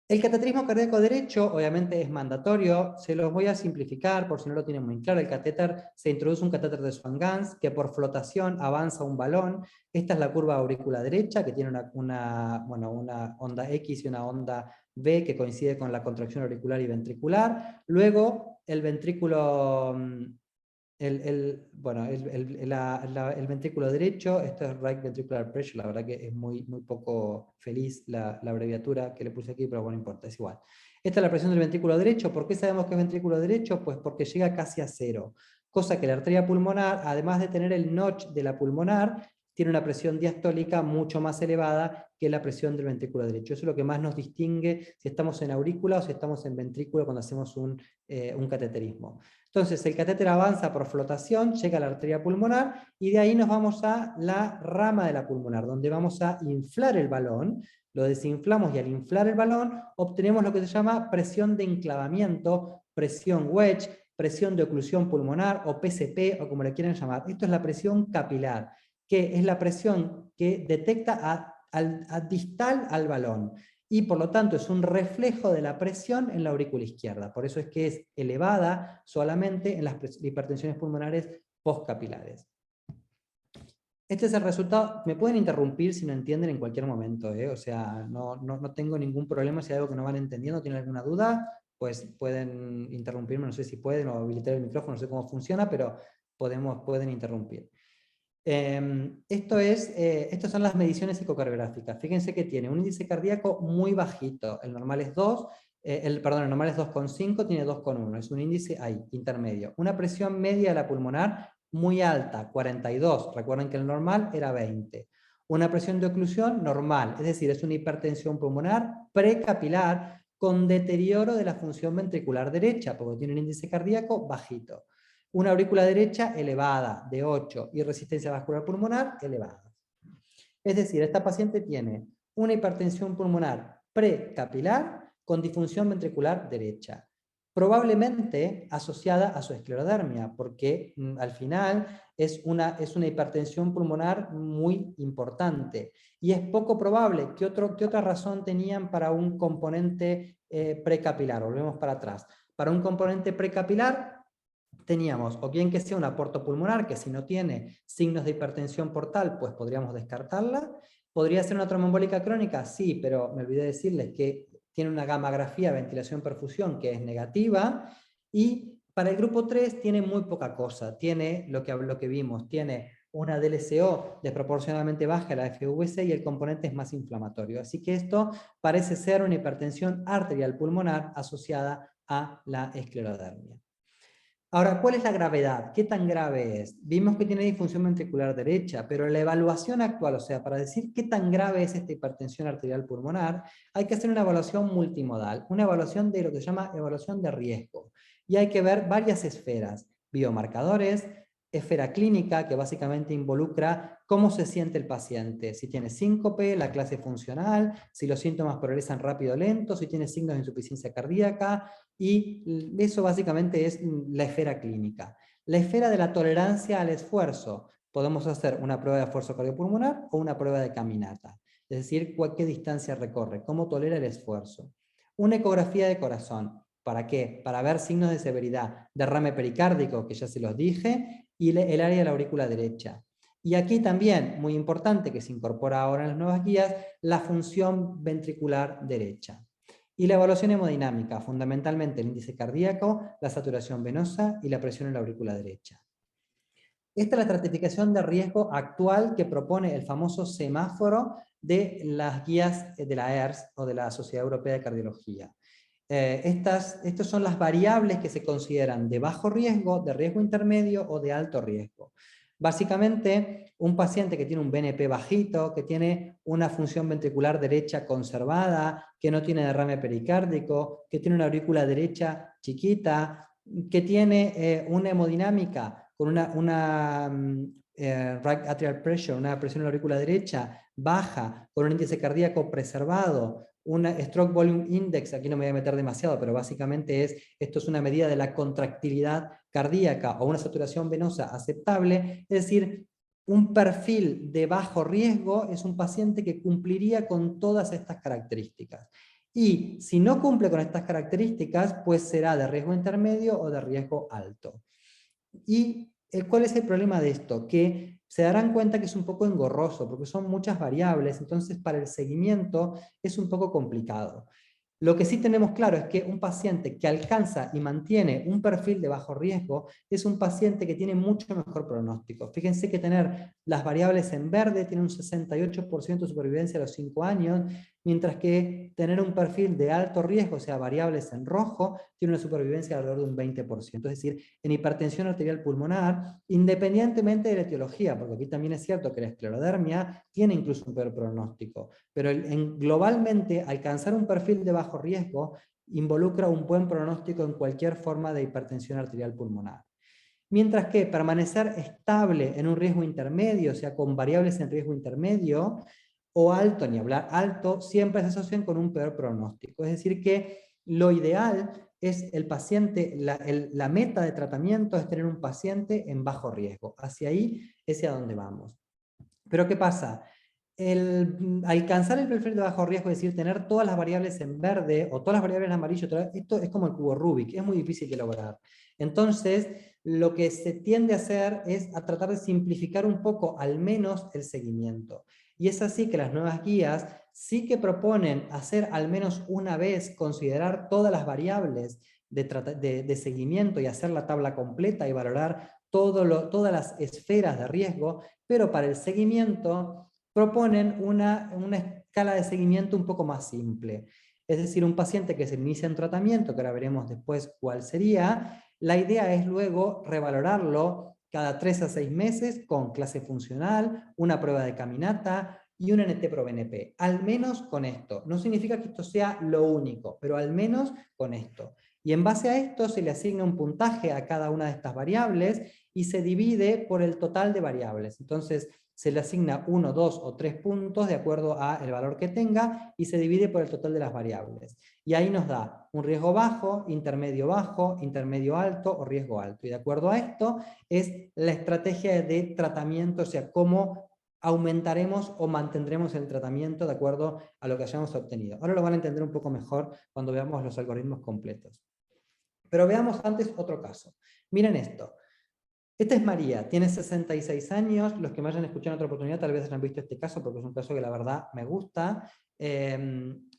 El cateterismo cardíaco derecho obviamente es mandatorio, se los voy a simplificar por si no lo tienen muy claro. El catéter, se introduce un catéter de Swan-Ganz que por flotación avanza un balón. Esta es la curva aurícula derecha que tiene una onda X y una onda V que coincide con la contracción auricular y ventricular. Luego el ventrículo... El ventrículo derecho, esto es right ventricular pressure, la verdad que es muy poco feliz la abreviatura que le puse aquí, pero bueno, no importa, es igual. Esta es la presión del ventrículo derecho. ¿Por qué sabemos que es ventrículo derecho? Pues porque llega casi a cero, cosa que la arteria pulmonar, además de tener el notch de la pulmonar, tiene una presión diastólica mucho más elevada que la presión del ventrículo derecho. Eso es lo que más nos distingue si estamos en aurícula o si estamos en ventrículo cuando hacemos un cateterismo. Entonces el catéter avanza por flotación, llega a la arteria pulmonar y de ahí nos vamos a la rama de la pulmonar, donde vamos a inflar el balón, lo desinflamos y al inflar el balón obtenemos lo que se llama presión de enclavamiento, presión wedge, presión de oclusión pulmonar o PCP o como le quieran llamar. Esto es la presión capilar, que es la presión que detecta a distal al balón. Y por lo tanto es un reflejo de la presión en la aurícula izquierda. Por eso es que es elevada solamente en las hipertensiones pulmonares postcapilares. Este es el resultado. Me pueden interrumpir si no entienden en cualquier momento, o sea, no tengo ningún problema. Si hay algo que no van entendiendo, tienen alguna duda, pues pueden interrumpirme, no sé si pueden, o habilitar el micrófono, no sé cómo funciona, pero pueden interrumpir. Estas son las mediciones ecocardiográficas. Fíjense que tiene un índice cardíaco muy bajito. El normal es 2, el normal es 2,5, tiene 2,1. Es un índice ahí, intermedio. Una presión media de la pulmonar muy alta, 42. Recuerden que el normal era 20. Una presión de oclusión normal, es decir, es una hipertensión pulmonar precapilar con deterioro de la función ventricular derecha, porque tiene un índice cardíaco bajito. Una aurícula derecha elevada, de 8, y resistencia vascular pulmonar elevada. Es decir, esta paciente tiene una hipertensión pulmonar precapilar con disfunción ventricular derecha, probablemente asociada a su esclerodermia, porque al final es una hipertensión pulmonar muy importante. Y es poco probable. ¿Qué otra razón tenían para un componente precapilar? Volvemos para atrás. Para un componente precapilar, teníamos o bien que sea un aporto pulmonar, que si no tiene signos de hipertensión portal, pues podríamos descartarla. ¿Podría ser una tromboembólica crónica? Sí, pero me olvidé decirles que tiene una gammagrafía ventilación-perfusión que es negativa, y para el grupo 3 tiene muy poca cosa. Tiene lo que vimos, tiene una DLCO desproporcionadamente baja, la FVC, y el componente es más inflamatorio. Así que esto parece ser una hipertensión arterial pulmonar asociada a la esclerodermia. Ahora, ¿cuál es la gravedad? ¿Qué tan grave es? Vimos que tiene disfunción ventricular derecha, pero la evaluación actual, o sea, para decir qué tan grave es esta hipertensión arterial pulmonar, hay que hacer una evaluación multimodal, una evaluación de lo que se llama evaluación de riesgo. Y hay que ver varias esferas, biomarcadores, esfera clínica, que básicamente involucra cómo se siente el paciente, si tiene síncope, la clase funcional, si los síntomas progresan rápido o lento, si tiene signos de insuficiencia cardíaca, y eso básicamente es la esfera clínica. La esfera de la tolerancia al esfuerzo. Podemos hacer una prueba de esfuerzo cardiopulmonar o una prueba de caminata. Es decir, qué distancia recorre, cómo tolera el esfuerzo. Una ecografía de corazón. ¿Para qué? Para ver signos de severidad, derrame pericárdico, que ya se los dije, y el área de la aurícula derecha. Y aquí también, muy importante, que se incorpora ahora en las nuevas guías, la función ventricular derecha. Y la evaluación hemodinámica, fundamentalmente el índice cardíaco, la saturación venosa y la presión en la aurícula derecha. Esta es la estratificación de riesgo actual que propone el famoso semáforo de las guías de la ERS o de la Sociedad Europea de Cardiología. Estas son las variables que se consideran de bajo riesgo, de riesgo intermedio o de alto riesgo. Básicamente, un paciente que tiene un BNP bajito, que tiene una función ventricular derecha conservada, que no tiene derrame pericárdico, que tiene una aurícula derecha chiquita, que tiene una hemodinámica con una right atrial pressure, una presión en la aurícula derecha baja, con un índice cardíaco preservado, una stroke volume index, aquí no me voy a meter demasiado, pero básicamente esto es una medida de la contractilidad cardíaca o una saturación venosa aceptable, es decir, un perfil de bajo riesgo es un paciente que cumpliría con todas estas características. Y si no cumple con estas características, pues será de riesgo intermedio o de riesgo alto. ¿Y cuál es el problema de esto? Que se darán cuenta que es un poco engorroso, porque son muchas variables, entonces para el seguimiento es un poco complicado. Lo que sí tenemos claro es que un paciente que alcanza y mantiene un perfil de bajo riesgo es un paciente que tiene mucho mejor pronóstico. Fíjense que tener las variables en verde tiene un 68% de supervivencia a los 5 años, mientras que tener un perfil de alto riesgo, o sea, variables en rojo, tiene una supervivencia alrededor de un 20%. Es decir, en hipertensión arterial pulmonar, independientemente de la etiología, porque aquí también es cierto que la esclerodermia tiene incluso un peor pronóstico, pero globalmente alcanzar un perfil de bajo riesgo involucra un buen pronóstico en cualquier forma de hipertensión arterial pulmonar. Mientras que permanecer estable en un riesgo intermedio, o sea, con variables en riesgo intermedio, o alto, ni hablar alto, siempre se asocian con un peor pronóstico. Es decir, que lo ideal es el paciente, la meta de tratamiento es tener un paciente en bajo riesgo. Hacia ahí es hacia donde vamos. Pero ¿qué pasa? Alcanzar el perfil de bajo riesgo, es decir, tener todas las variables en verde o todas las variables en amarillo, esto es como el cubo Rubik, es muy difícil de lograr. Entonces, lo que se tiende a hacer es a tratar de simplificar un poco, al menos, el seguimiento. Y es así que las nuevas guías sí que proponen hacer al menos una vez, considerar todas las variables de seguimiento y hacer la tabla completa y valorar todas las esferas de riesgo, pero para el seguimiento proponen una escala de seguimiento un poco más simple. Es decir, un paciente que se inicia en tratamiento, que ahora veremos después cuál sería, la idea es luego revalorarlo cada 3 a 6 meses con clase funcional, una prueba de caminata y un NT-proBNP. Al menos con esto. No significa que esto sea lo único, pero al menos con esto. Y en base a esto se le asigna un puntaje a cada una de estas variables y se divide por el total de variables. Entonces, se le asigna 1, 2 o 3 puntos de acuerdo al valor que tenga y se divide por el total de las variables. Y ahí nos da un riesgo bajo, intermedio alto o riesgo alto. Y de acuerdo a esto es la estrategia de tratamiento, o sea, cómo aumentaremos o mantendremos el tratamiento de acuerdo a lo que hayamos obtenido. Ahora lo van a entender un poco mejor cuando veamos los algoritmos completos. Pero veamos antes otro caso. Miren esto. Esta es María, tiene 66 años. Los que me hayan escuchado en otra oportunidad tal vez hayan visto este caso porque es un caso que la verdad me gusta.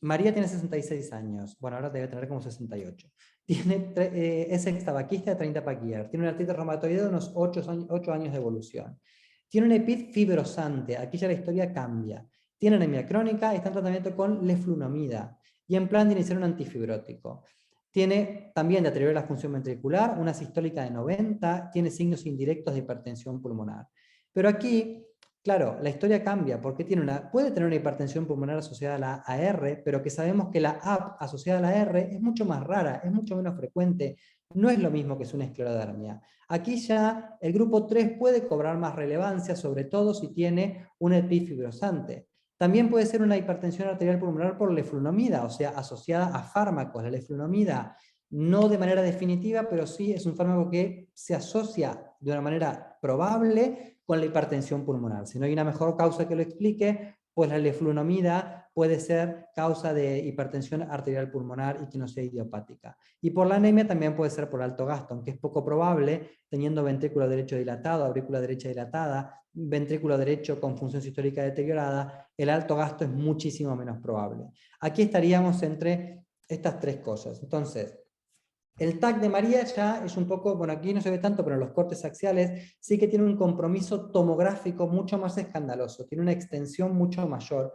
María tiene 66 años. Bueno, ahora debe tener como 68. Es extabaquista de 30 paquier. Tiene una artritis reumatoide de unos 8 años de evolución. Tiene un EPID fibrosante. Aquí ya la historia cambia. Tiene anemia crónica y está en tratamiento con leflunomida. Y en plan de iniciar un antifibrótico. Tiene también de deterioro de la función ventricular, una sistólica de 90, tiene signos indirectos de hipertensión pulmonar. Pero aquí, claro, la historia cambia, porque puede tener una hipertensión pulmonar asociada a la AR, pero que sabemos que la AP asociada a la AR es mucho más rara, es mucho menos frecuente, no es lo mismo que es una esclerodermia. Aquí ya el grupo 3 puede cobrar más relevancia, sobre todo si tiene un EPI fibrosante. También puede ser una hipertensión arterial pulmonar por leflunomida, o sea, asociada a fármacos. La leflunomida no de manera definitiva, pero sí es un fármaco que se asocia de una manera probable con la hipertensión pulmonar. Si no hay una mejor causa que lo explique, pues la leflunomida puede ser causa de hipertensión arterial pulmonar y que no sea idiopática. Y por la anemia también puede ser por alto gasto, aunque es poco probable, teniendo ventrículo derecho dilatado, aurícula derecha dilatada, ventrículo derecho con función sistólica deteriorada, el alto gasto es muchísimo menos probable. Aquí estaríamos entre estas tres cosas. Entonces, el TAC de María ya es un poco, bueno, aquí no se ve tanto, pero en los cortes axiales sí que tiene un compromiso tomográfico mucho más escandaloso, tiene una extensión mucho mayor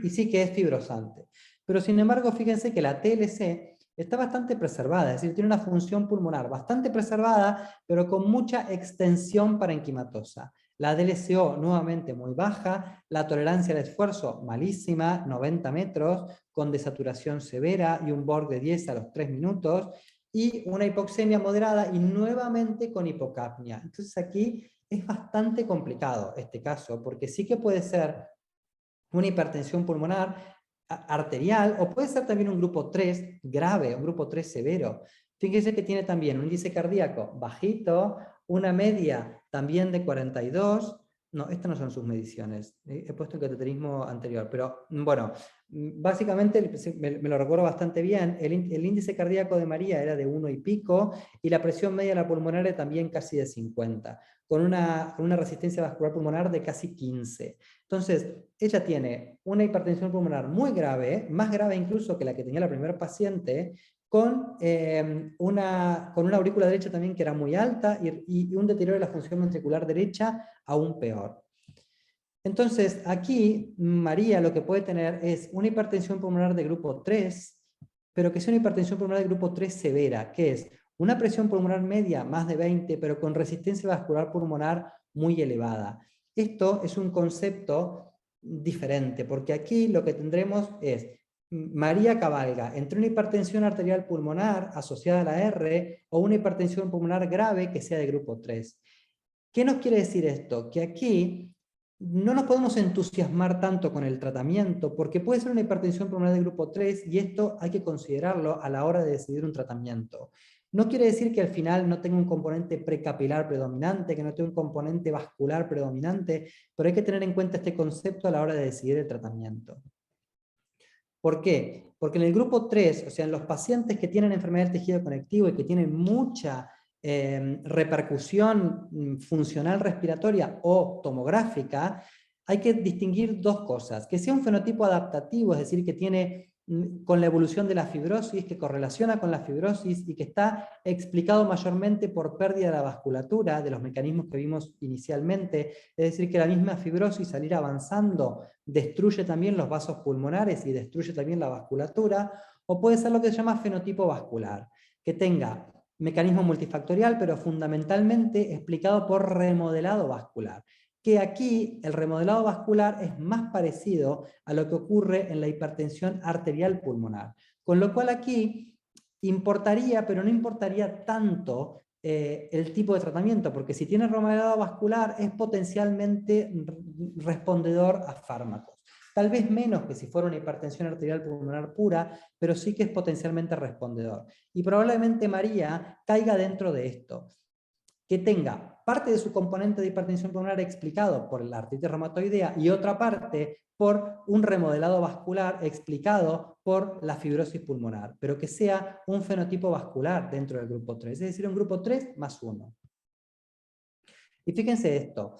y sí que es fibrosante. Pero sin embargo, fíjense que la TLC está bastante preservada, es decir, tiene una función pulmonar bastante preservada, pero con mucha extensión parenquimatosa. La DLCO nuevamente muy baja, la tolerancia al esfuerzo malísima, 90 metros, con desaturación severa y un Borg de 10 a los 3 minutos, y una hipoxemia moderada y nuevamente con hipocapnia. Entonces aquí es bastante complicado este caso, porque sí que puede ser una hipertensión pulmonar arterial, o puede ser también un grupo 3 grave, un grupo 3 severo. Fíjense que tiene también un índice cardíaco bajito, una media también de 42, no, estas no son sus mediciones, he puesto el cateterismo anterior, pero bueno, básicamente me lo recuerdo bastante bien, el índice cardíaco de María era de 1 y pico, y la presión media de la pulmonar era también casi de 50, con una resistencia vascular pulmonar de casi 15. Entonces, ella tiene una hipertensión pulmonar muy grave, más grave incluso que la que tenía la primera paciente, con una aurícula derecha también que era muy alta y un deterioro de la función ventricular derecha aún peor. Entonces, aquí María lo que puede tener es una hipertensión pulmonar de grupo 3, pero que sea una hipertensión pulmonar de grupo 3 severa, que es una presión pulmonar media más de 20, pero con resistencia vascular pulmonar muy elevada. Esto es un concepto diferente, porque aquí lo que tendremos es María cabalga entre una hipertensión arterial pulmonar asociada a la R o una hipertensión pulmonar grave que sea de grupo 3. ¿Qué nos quiere decir esto? Que aquí no nos podemos entusiasmar tanto con el tratamiento porque puede ser una hipertensión pulmonar de grupo 3 y esto hay que considerarlo a la hora de decidir un tratamiento. No quiere decir que al final no tenga un componente precapilar predominante, que no tenga un componente vascular predominante, pero hay que tener en cuenta este concepto a la hora de decidir el tratamiento. ¿Por qué? Porque en el grupo 3, o sea, en los pacientes que tienen enfermedad del tejido conectivo y que tienen mucha repercusión funcional respiratoria o tomográfica, hay que distinguir dos cosas. Que sea un fenotipo adaptativo, es decir, que tiene con la evolución de la fibrosis, que correlaciona con la fibrosis y que está explicado mayormente por pérdida de la vasculatura, de los mecanismos que vimos inicialmente, es decir, que la misma fibrosis al ir avanzando destruye también los vasos pulmonares y destruye también la vasculatura, o puede ser lo que se llama fenotipo vascular, que tenga mecanismo multifactorial, pero fundamentalmente explicado por remodelado vascular. Que aquí el remodelado vascular es más parecido a lo que ocurre en la hipertensión arterial pulmonar. Con lo cual aquí importaría, pero no importaría tanto el tipo de tratamiento, porque si tiene remodelado vascular es potencialmente respondedor a fármacos. Tal vez menos que si fuera una hipertensión arterial pulmonar pura, pero sí que es potencialmente respondedor. Y probablemente María caiga dentro de esto, que tenga parte de su componente de hipertensión pulmonar explicado por la artritis reumatoidea y otra parte por un remodelado vascular explicado por la fibrosis pulmonar, pero que sea un fenotipo vascular dentro del grupo 3, es decir, un grupo 3 más 1. Y fíjense esto,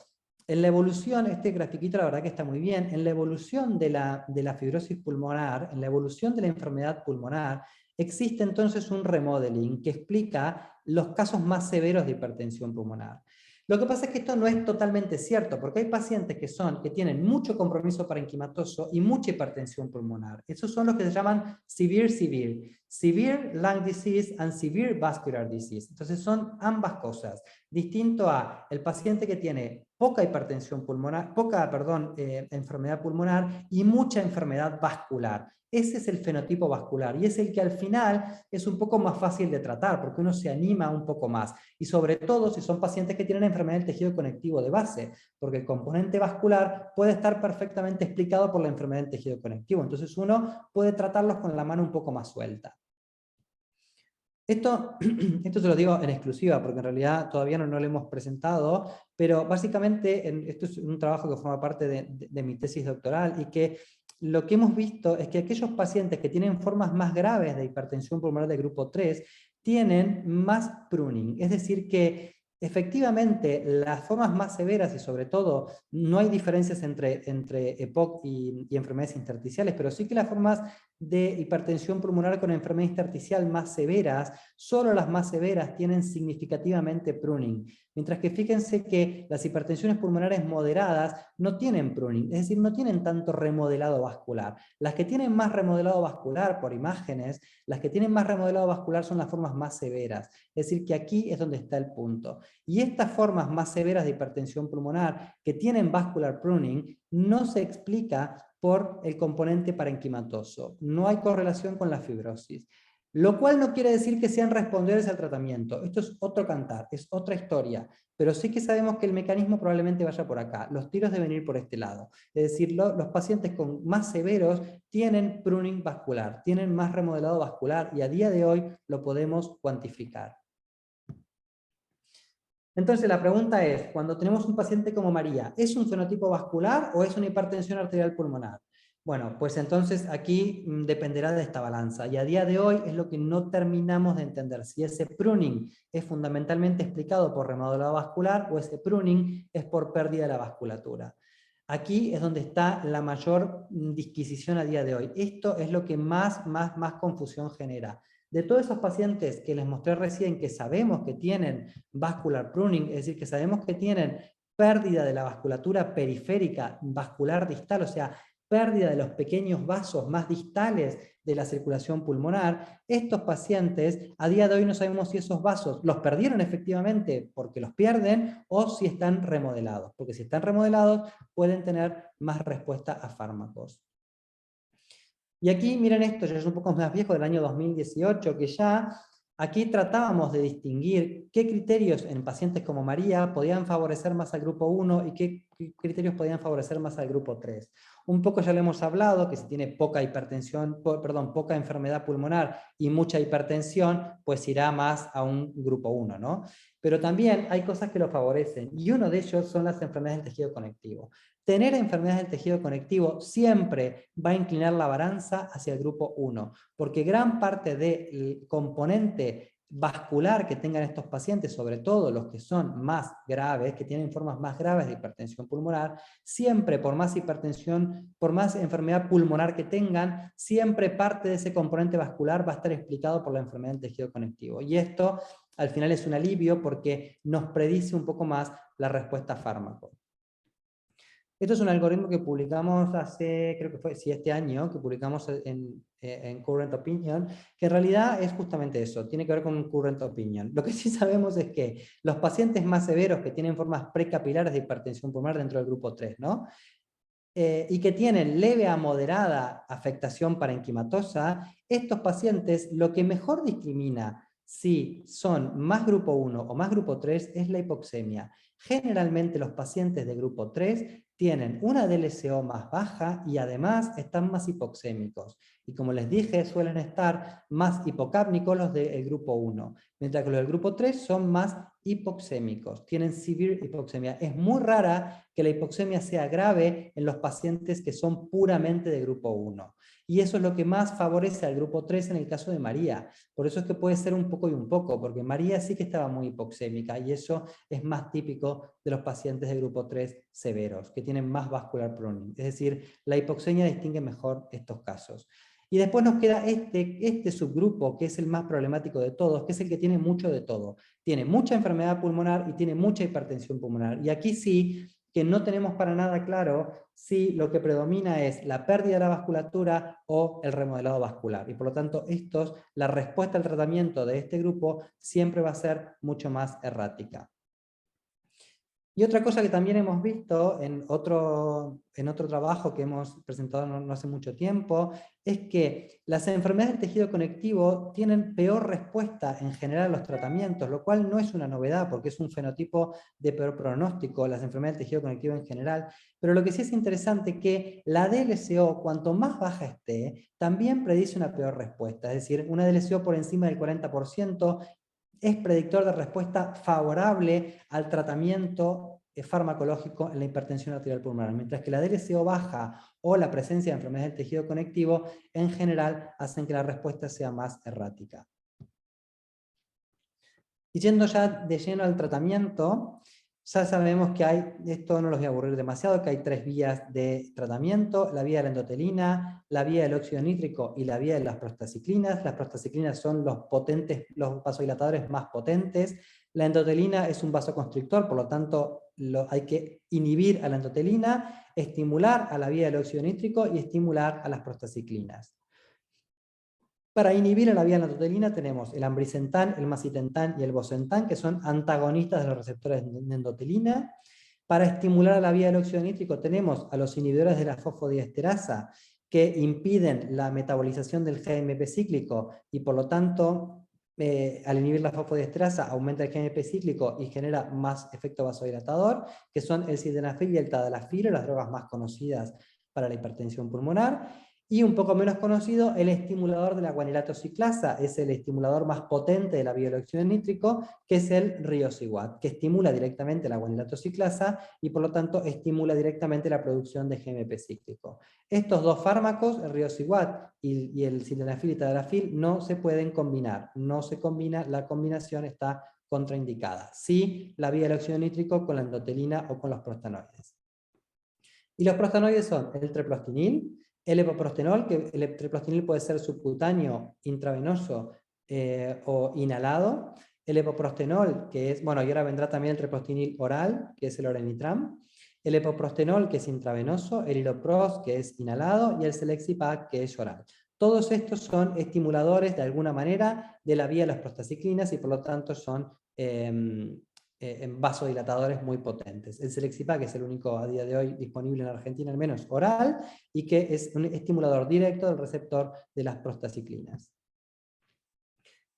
en la evolución, este grafiquito la verdad que está muy bien, en la evolución de la fibrosis pulmonar, en la evolución de la enfermedad pulmonar, existe entonces un remodeling que explica los casos más severos de hipertensión pulmonar. Lo que pasa es que esto no es totalmente cierto, porque hay pacientes que tienen mucho compromiso parenquimatoso y mucha hipertensión pulmonar. Esos son los que se llaman severe lung disease and severe vascular disease. Entonces son ambas cosas, distinto a el paciente que tiene poca hipertensión pulmonar, enfermedad pulmonar y mucha enfermedad vascular. Ese es el fenotipo vascular y es el que al final es un poco más fácil de tratar porque uno se anima un poco más. Y sobre todo si son pacientes que tienen enfermedad del tejido conectivo de base, porque el componente vascular puede estar perfectamente explicado por la enfermedad del tejido conectivo. Entonces uno puede tratarlos con la mano un poco más suelta. Esto se lo digo en exclusiva, porque en realidad todavía no lo hemos presentado, pero básicamente esto es un trabajo que forma parte de mi tesis doctoral y que lo que hemos visto es que aquellos pacientes que tienen formas más graves de hipertensión pulmonar de grupo 3 tienen más pruning, es decir que efectivamente las formas más severas y sobre todo no hay diferencias entre EPOC y enfermedades intersticiales, pero sí que las formas de hipertensión pulmonar con enfermedad intersticial más severas, solo las más severas tienen significativamente pruning. Mientras que fíjense que las hipertensiones pulmonares moderadas no tienen pruning, es decir, no tienen tanto remodelado vascular. Las que tienen más remodelado vascular por imágenes, las que tienen más remodelado vascular son las formas más severas. Es decir, que aquí es donde está el punto. Y estas formas más severas de hipertensión pulmonar que tienen vascular pruning no se explica por el componente parenquimatoso. No hay correlación con la fibrosis. Lo cual no quiere decir que sean respondedores al tratamiento. Esto es otro cantar, es otra historia. Pero sí que sabemos que el mecanismo probablemente vaya por acá. Los tiros deben ir por este lado. Es decir, los pacientes con más severos tienen pruning vascular, tienen más remodelado vascular y a día de hoy lo podemos cuantificar. Entonces la pregunta es, cuando tenemos un paciente como María, ¿es un fenotipo vascular o es una hipertensión arterial pulmonar? Bueno, pues entonces aquí dependerá de esta balanza, y a día de hoy es lo que no terminamos de entender, si ese pruning es fundamentalmente explicado por remodelado vascular o ese pruning es por pérdida de la vasculatura. Aquí es donde está la mayor disquisición a día de hoy. Esto es lo que más confusión genera. De todos esos pacientes que les mostré recién que sabemos que tienen vascular pruning, es decir, que sabemos que tienen pérdida de la vasculatura periférica vascular distal, o sea, pérdida de los pequeños vasos más distales de la circulación pulmonar, estos pacientes a día de hoy no sabemos si esos vasos los perdieron efectivamente porque los pierden o si están remodelados, porque si están remodelados pueden tener más respuesta a fármacos. Y aquí miren esto, ya es un poco más viejo, del año 2018, que ya aquí tratábamos de distinguir qué criterios en pacientes como María podían favorecer más al grupo 1 y qué criterios podían favorecer más al grupo 3. Un poco ya le hemos hablado, que si tiene poca hipertensión, poca enfermedad pulmonar y mucha hipertensión, pues irá más a un grupo 1, ¿no? Pero también hay cosas que lo favorecen, y uno de ellos son las enfermedades del tejido conectivo. Tener enfermedades del tejido conectivo siempre va a inclinar la balanza hacia el grupo 1, porque gran parte del componente vascular que tengan estos pacientes, sobre todo los que son más graves, que tienen formas más graves de hipertensión pulmonar, siempre por más hipertensión, por más enfermedad pulmonar que tengan, siempre parte de ese componente vascular va a estar explicado por la enfermedad del tejido conectivo. Y esto al final es un alivio porque nos predice un poco más la respuesta a fármaco. Esto es un algoritmo que publicamos hace, creo que fue este año, que publicamos en Current Opinion, que en realidad es justamente eso, tiene que ver con Current Opinion. Lo que sí sabemos es que los pacientes más severos que tienen formas precapilares de hipertensión pulmonar dentro del grupo 3, ¿no? Y que tienen leve a moderada afectación parenquimatosa, estos pacientes lo que mejor discrimina si son más grupo 1 o más grupo 3 es la hipoxemia. Generalmente los pacientes de grupo 3 tienen una DLCO más baja y además están más hipoxémicos. Y como les dije, suelen estar más hipocápnicos los del grupo 1, mientras que los del grupo 3 son más hipoxémicos, tienen severe hipoxemia. Es muy rara que la hipoxemia sea grave en los pacientes que son puramente de grupo 1. Y eso es lo que más favorece al grupo 3 en el caso de María. Por eso es que puede ser un poco y un poco, porque María sí que estaba muy hipoxémica y eso es más típico de los pacientes de grupo 3 severos, que tienen más vascular pruning. Es decir, la hipoxemia distingue mejor estos casos. Y después nos queda este subgrupo, que es el más problemático de todos, que es el que tiene mucho de todo. Tiene mucha enfermedad pulmonar y tiene mucha hipertensión pulmonar. Y aquí sí que no tenemos para nada claro si lo que predomina es la pérdida de la vasculatura o el remodelado vascular. Y por lo tanto, la respuesta al tratamiento de este grupo siempre va a ser mucho más errática. Y otra cosa que también hemos visto en otro trabajo que hemos presentado no hace mucho tiempo, es que las enfermedades del tejido conectivo tienen peor respuesta en general a los tratamientos, lo cual no es una novedad porque es un fenotipo de peor pronóstico, las enfermedades del tejido conectivo en general, pero lo que sí es interesante es que la DLCO, cuanto más baja esté, también predice una peor respuesta, es decir, una DLCO por encima del 40% es predictor de respuesta favorable al tratamiento farmacológico en la hipertensión arterial pulmonar, mientras que la DLCO baja o la presencia de enfermedades del tejido conectivo en general hacen que la respuesta sea más errática. Y yendo ya de lleno al tratamiento, ya sabemos que hay, esto no los voy a aburrir demasiado, que hay 3 vías de tratamiento: la vía de la endotelina, la vía del óxido nítrico y la vía de las prostaciclinas. Las prostaciclinas son los vasodilatadores más potentes. La endotelina es un vasoconstrictor, por lo tanto hay que inhibir a la endotelina, estimular a la vía del óxido nítrico y estimular a las prostaciclinas. Para inhibir a la vía de la endotelina tenemos el ambrisentan, el macitentan y el bosentan, que son antagonistas de los receptores de endotelina. Para estimular a la vía del óxido nítrico tenemos a los inhibidores de la fosfodiesterasa, que impiden la metabolización del GMP cíclico y por lo tanto, al inhibir la fosfodiesterasa aumenta el GMP cíclico y genera más efecto vasodilatador, que son el sildenafil y el tadalafil, las drogas más conocidas para la hipertensión pulmonar. Y un poco menos conocido, el estimulador de la guanilato ciclasa, es el estimulador más potente de la vía del óxido nítrico, que es el riociguat, que estimula directamente la guanilato ciclasa y por lo tanto estimula directamente la producción de GMP cíclico. Estos dos fármacos, el riociguat y el sildenafil y tadalafil, no se pueden combinar, no se combina, la combinación está contraindicada. Sí, la vía del óxido nítrico con la endotelina o con los prostanoides. Y los prostanoides son el treprostinil, el epoprostenol, que el treprostinil puede ser subcutáneo, intravenoso o inhalado. El epoprostenol, que es, bueno, y ahora vendrá también el treprostinil oral, que es el orenitram. El epoprostenol, que es intravenoso. El iloprost, que es inhalado. Y el Selexipag, que es oral. Todos estos son estimuladores, de alguna manera, de la vía de las prostaciclinas y por lo tanto son en vasodilatadores muy potentes. El Selexipag, que es el único a día de hoy disponible en Argentina, al menos oral, y que es un estimulador directo del receptor de las prostaciclinas.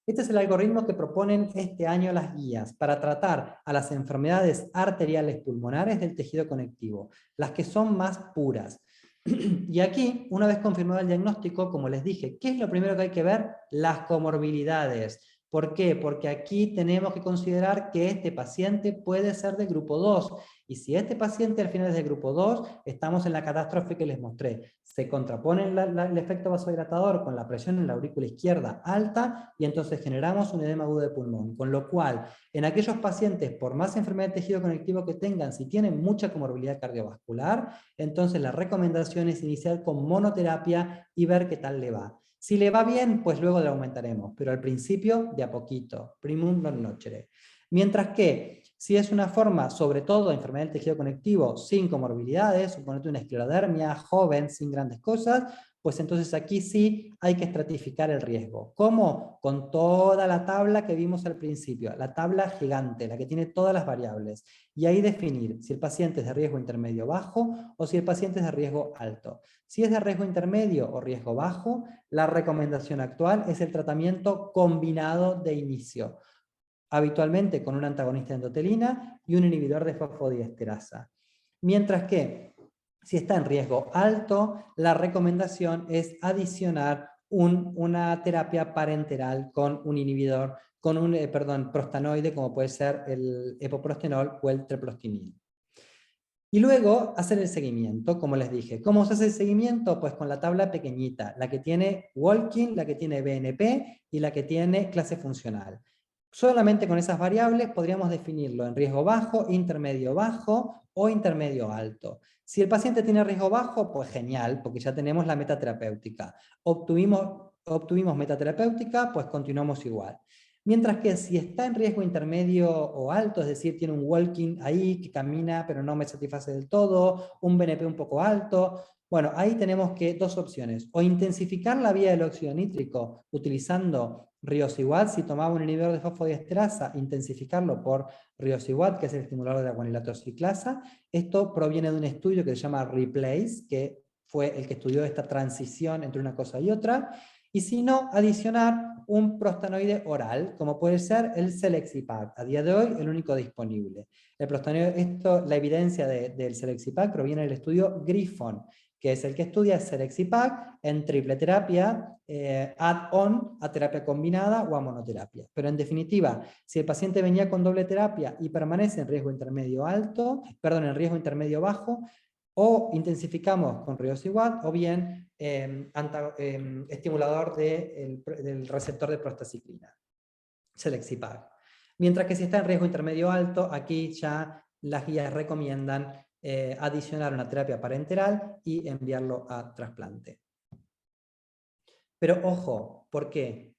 Este es el algoritmo que proponen este año las guías para tratar a las enfermedades arteriales pulmonares del tejido conectivo, las que son más puras. Y aquí, una vez confirmado el diagnóstico, como les dije, ¿qué es lo primero que hay que ver? Las comorbilidades. ¿Por qué? Porque aquí tenemos que considerar que este paciente puede ser de grupo 2. Y si este paciente al final es de grupo 2, estamos en la catástrofe que les mostré. Se contrapone el efecto vasodilatador con la presión en la aurícula izquierda alta y entonces generamos un edema agudo de pulmón. Con lo cual, en aquellos pacientes, por más enfermedad de tejido conectivo que tengan, si tienen mucha comorbilidad cardiovascular, entonces la recomendación es iniciar con monoterapia y ver qué tal le va. Si le va bien, pues luego le aumentaremos, pero al principio de a poquito, primum non nocere. Mientras que, si es una forma, sobre todo de enfermedad del tejido conectivo, sin comorbilidades, suponete una esclerodermia, joven, sin grandes cosas, pues entonces aquí sí hay que estratificar el riesgo. ¿Cómo? Con toda la tabla que vimos al principio, la tabla gigante, la que tiene todas las variables. Y ahí definir si el paciente es de riesgo intermedio bajo o si el paciente es de riesgo alto. Si es de riesgo intermedio o riesgo bajo, la recomendación actual es el tratamiento combinado de inicio, habitualmente con un antagonista de endotelina y un inhibidor de fosfodiesterasa. Mientras que, si está en riesgo alto, la recomendación es adicionar una terapia parenteral con un inhibidor, con un prostanoide, como puede ser el epoprostenol o el treprostinil. Y luego hacer el seguimiento, como les dije. ¿Cómo se hace el seguimiento? Pues con la tabla pequeñita, la que tiene walking, la que tiene BNP y la que tiene clase funcional. Solamente con esas variables podríamos definirlo en riesgo bajo, intermedio bajo o intermedio alto. Si el paciente tiene riesgo bajo, pues genial, porque ya tenemos la meta terapéutica. Obtuvimos meta terapéutica, pues continuamos igual. Mientras que si está en riesgo intermedio o alto, es decir, tiene un walking ahí que camina pero no me satisface del todo, un BNP un poco alto, bueno, ahí tenemos dos opciones. O intensificar la vía del óxido nítrico utilizando riociguat, si tomaba un inhibidor de fosfodiesterasa, intensificarlo por riociguat, que es el estimulador de la guanilato ciclasa. Esto proviene de un estudio que se llama REPLACE, que fue el que estudió esta transición entre una cosa y otra. Y si no, adicionar un prostanoide oral, como puede ser el Selexipag, a día de hoy el único disponible. El prostanoide, la evidencia del Selexipag proviene del estudio Griffon, que es el que estudia Selexipag en triple terapia, add-on a terapia combinada o a monoterapia. Pero en definitiva, si el paciente venía con doble terapia y permanece en riesgo intermedio alto, perdón, en riesgo intermedio bajo, o intensificamos con riociguat o bien estimulador del receptor de prostaciclina, Selexipag. Mientras que si está en riesgo intermedio alto, aquí ya las guías recomiendan adicionar una terapia parenteral y enviarlo a trasplante. Pero ojo, ¿por qué?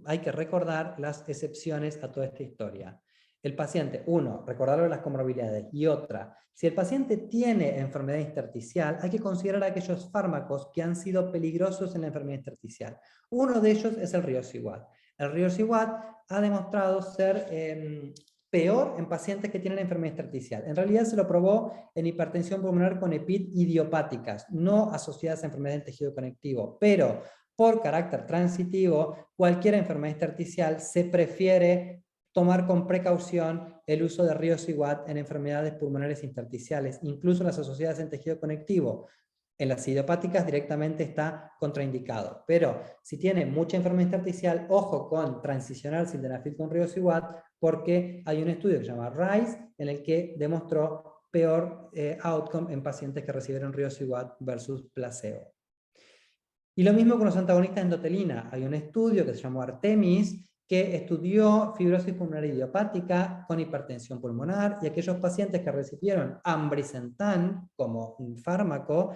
Hay que recordar las excepciones a toda esta historia. El paciente, uno, recordarlo las comorbilidades, y otra, si el paciente tiene enfermedad intersticial, hay que considerar aquellos fármacos que han sido peligrosos en la enfermedad intersticial. Uno de ellos es el riociguat. El riociguat ha demostrado ser peor en pacientes que tienen enfermedad intersticial. En realidad se lo probó en hipertensión pulmonar con EPID idiopáticas, no asociadas a enfermedad del tejido conectivo, pero por carácter transitivo, cualquier enfermedad intersticial se prefiere tomar con precaución el uso de riociguat en enfermedades pulmonares intersticiales, incluso las asociadas en tejido conectivo. En las idiopáticas directamente está contraindicado, pero si tiene mucha enfermedad intersticial, ojo con transicionar sildenafil con riociguat, porque hay un estudio que se llama RISE, en el que demostró peor outcome en pacientes que recibieron riociguat versus placebo. Y lo mismo con los antagonistas de endotelina. Hay un estudio que se llamó Artemis, que estudió fibrosis pulmonar idiopática con hipertensión pulmonar, y aquellos pacientes que recibieron ambrisentan como un fármaco,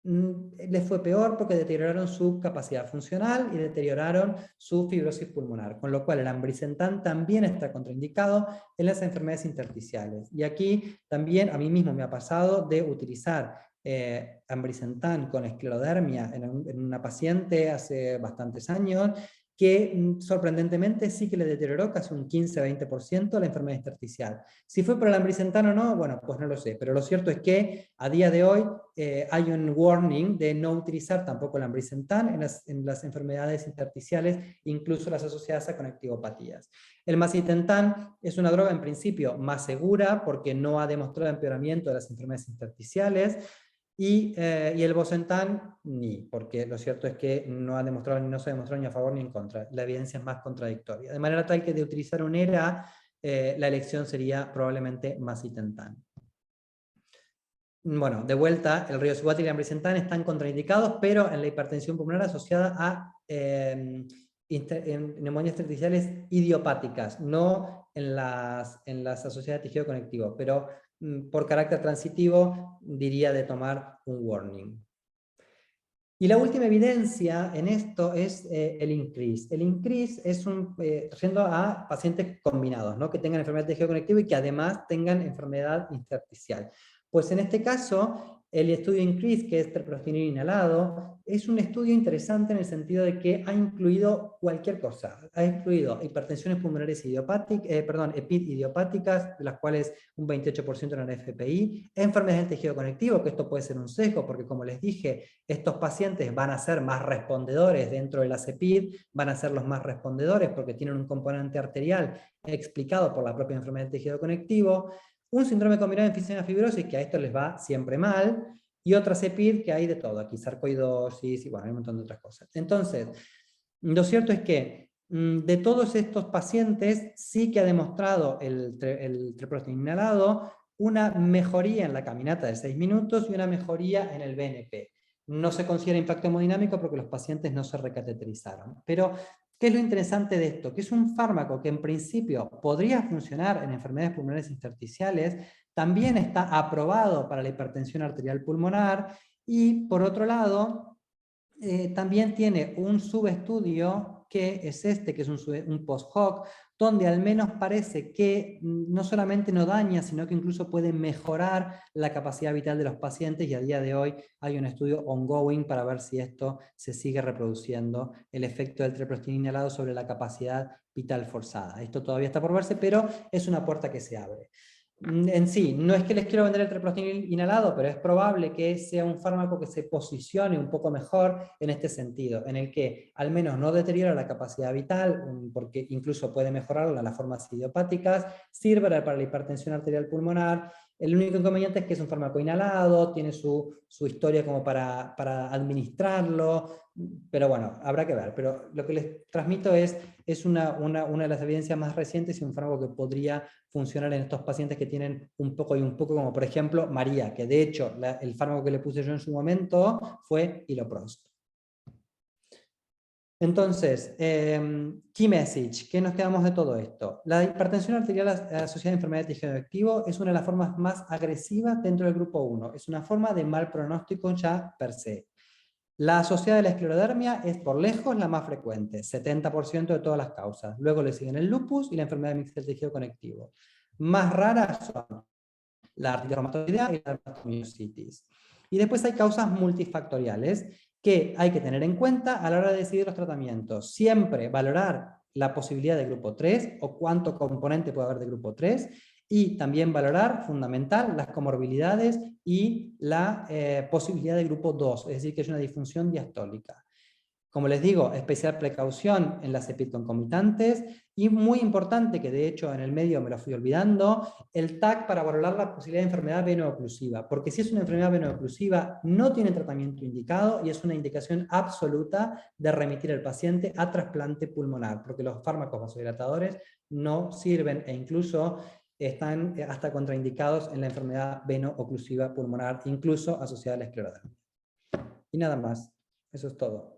les fue peor porque deterioraron su capacidad funcional y deterioraron su fibrosis pulmonar, con lo cual el ambrisentan también está contraindicado en las enfermedades intersticiales. Y aquí también a mí mismo me ha pasado de utilizar ambrisentan con esclerodermia en una paciente hace bastantes años, que sorprendentemente sí que le deterioró casi un 15-20% la enfermedad intersticial. Si fue por el ambrisentan o no, bueno, pues no lo sé, pero lo cierto es que a día de hoy hay un warning de no utilizar tampoco el ambrisentan en las enfermedades intersticiales, incluso las asociadas a conectivopatías. El macitentan es una droga en principio más segura porque no ha demostrado empeoramiento de las enfermedades intersticiales, y el bosentan ni, porque lo cierto es que no se ha demostrado ni a favor ni en contra. La evidencia es más contradictoria. De manera tal que de utilizar un ERA, la elección sería probablemente macitentan. Bueno, de vuelta, el riociguat y el ambrisentan están contraindicados, pero en la hipertensión pulmonar asociada a neumonías intersticiales idiopáticas, no en las asociadas a tejido conectivo, pero por carácter transitivo diría de tomar un warning. Y la última evidencia en esto es el INCREASE. El INCREASE es yendo a pacientes combinados, ¿no? Que tengan enfermedad de tejido conectivo y que además tengan enfermedad intersticial. Pues en este caso, el estudio INCREASE, que es treprostinil inhalado, es un estudio interesante en el sentido de que ha incluido cualquier cosa. Ha incluido hipertensiones pulmonares idiopáticas, EPID idiopáticas, de las cuales un 28% eran FPI, enfermedades del tejido conectivo, que esto puede ser un sesgo, porque como les dije, estos pacientes van a ser más respondedores dentro de la EPID, van a ser los más respondedores porque tienen un componente arterial explicado por la propia enfermedad del tejido conectivo, un síndrome combinado de enfisema fibrosis, que a esto les va siempre mal, y otra EPID que hay de todo, aquí sarcoidosis, y bueno, hay un montón de otras cosas. Entonces, lo cierto es que de todos estos pacientes sí que ha demostrado el treprostinil inhalado una mejoría en la caminata de 6 minutos y una mejoría en el BNP. No se considera impacto hemodinámico porque los pacientes no se recateterizaron. Pero, ¿qué es lo interesante de esto? Que es un fármaco que en principio podría funcionar en enfermedades pulmonares intersticiales, también está aprobado para la hipertensión arterial pulmonar y, por otro lado, también tiene un subestudio que es este, que es un post-hoc, donde al menos parece que no solamente no daña, sino que incluso puede mejorar la capacidad vital de los pacientes, y a día de hoy hay un estudio ongoing para ver si esto se sigue reproduciendo, el efecto del treprostinil inhalado sobre la capacidad vital forzada. Esto todavía está por verse, pero es una puerta que se abre. En sí, no es que les quiero vender el treprostinil inhalado, pero es probable que sea un fármaco que se posicione un poco mejor en este sentido, en el que al menos no deteriora la capacidad vital, porque incluso puede mejorarla en las formas idiopáticas, sirve para la hipertensión arterial pulmonar El único inconveniente es que es un fármaco inhalado, tiene su historia como para administrarlo, pero bueno, habrá que ver. Pero lo que les transmito es una de las evidencias más recientes y un fármaco que podría funcionar en estos pacientes que tienen un poco y un poco, como por ejemplo María, que de hecho el fármaco que le puse yo en su momento fue Iloprost. Entonces, key message, ¿qué nos quedamos de todo esto? La hipertensión arterial asociada a enfermedad de tejido conectivo es una de las formas más agresivas dentro del grupo 1. Es una forma de mal pronóstico ya per se. La asociada a la esclerodermia es por lejos la más frecuente, 70% de todas las causas. Luego le siguen el lupus y la enfermedad mixta del tejido conectivo. Más raras son la artritis reumatoidea y la dermatomiositis. Y después hay causas multifactoriales que hay que tener en cuenta a la hora de decidir los tratamientos. Siempre valorar la posibilidad de grupo 3 o cuánto componente puede haber de grupo 3 y también valorar, fundamental, las comorbilidades y la posibilidad de grupo 2, es decir, que es una disfunción diastólica. Como les digo, especial precaución en las EPID concomitantes y muy importante, que de hecho en el medio me lo fui olvidando, el TAC para valorar la posibilidad de enfermedad veno-oclusiva, porque si es una enfermedad veno-oclusiva no tiene tratamiento indicado y es una indicación absoluta de remitir al paciente a trasplante pulmonar, porque los fármacos vasodilatadores no sirven e incluso están hasta contraindicados en la enfermedad veno-oclusiva pulmonar, incluso asociada a la esclerodermia. Y nada más, eso es todo.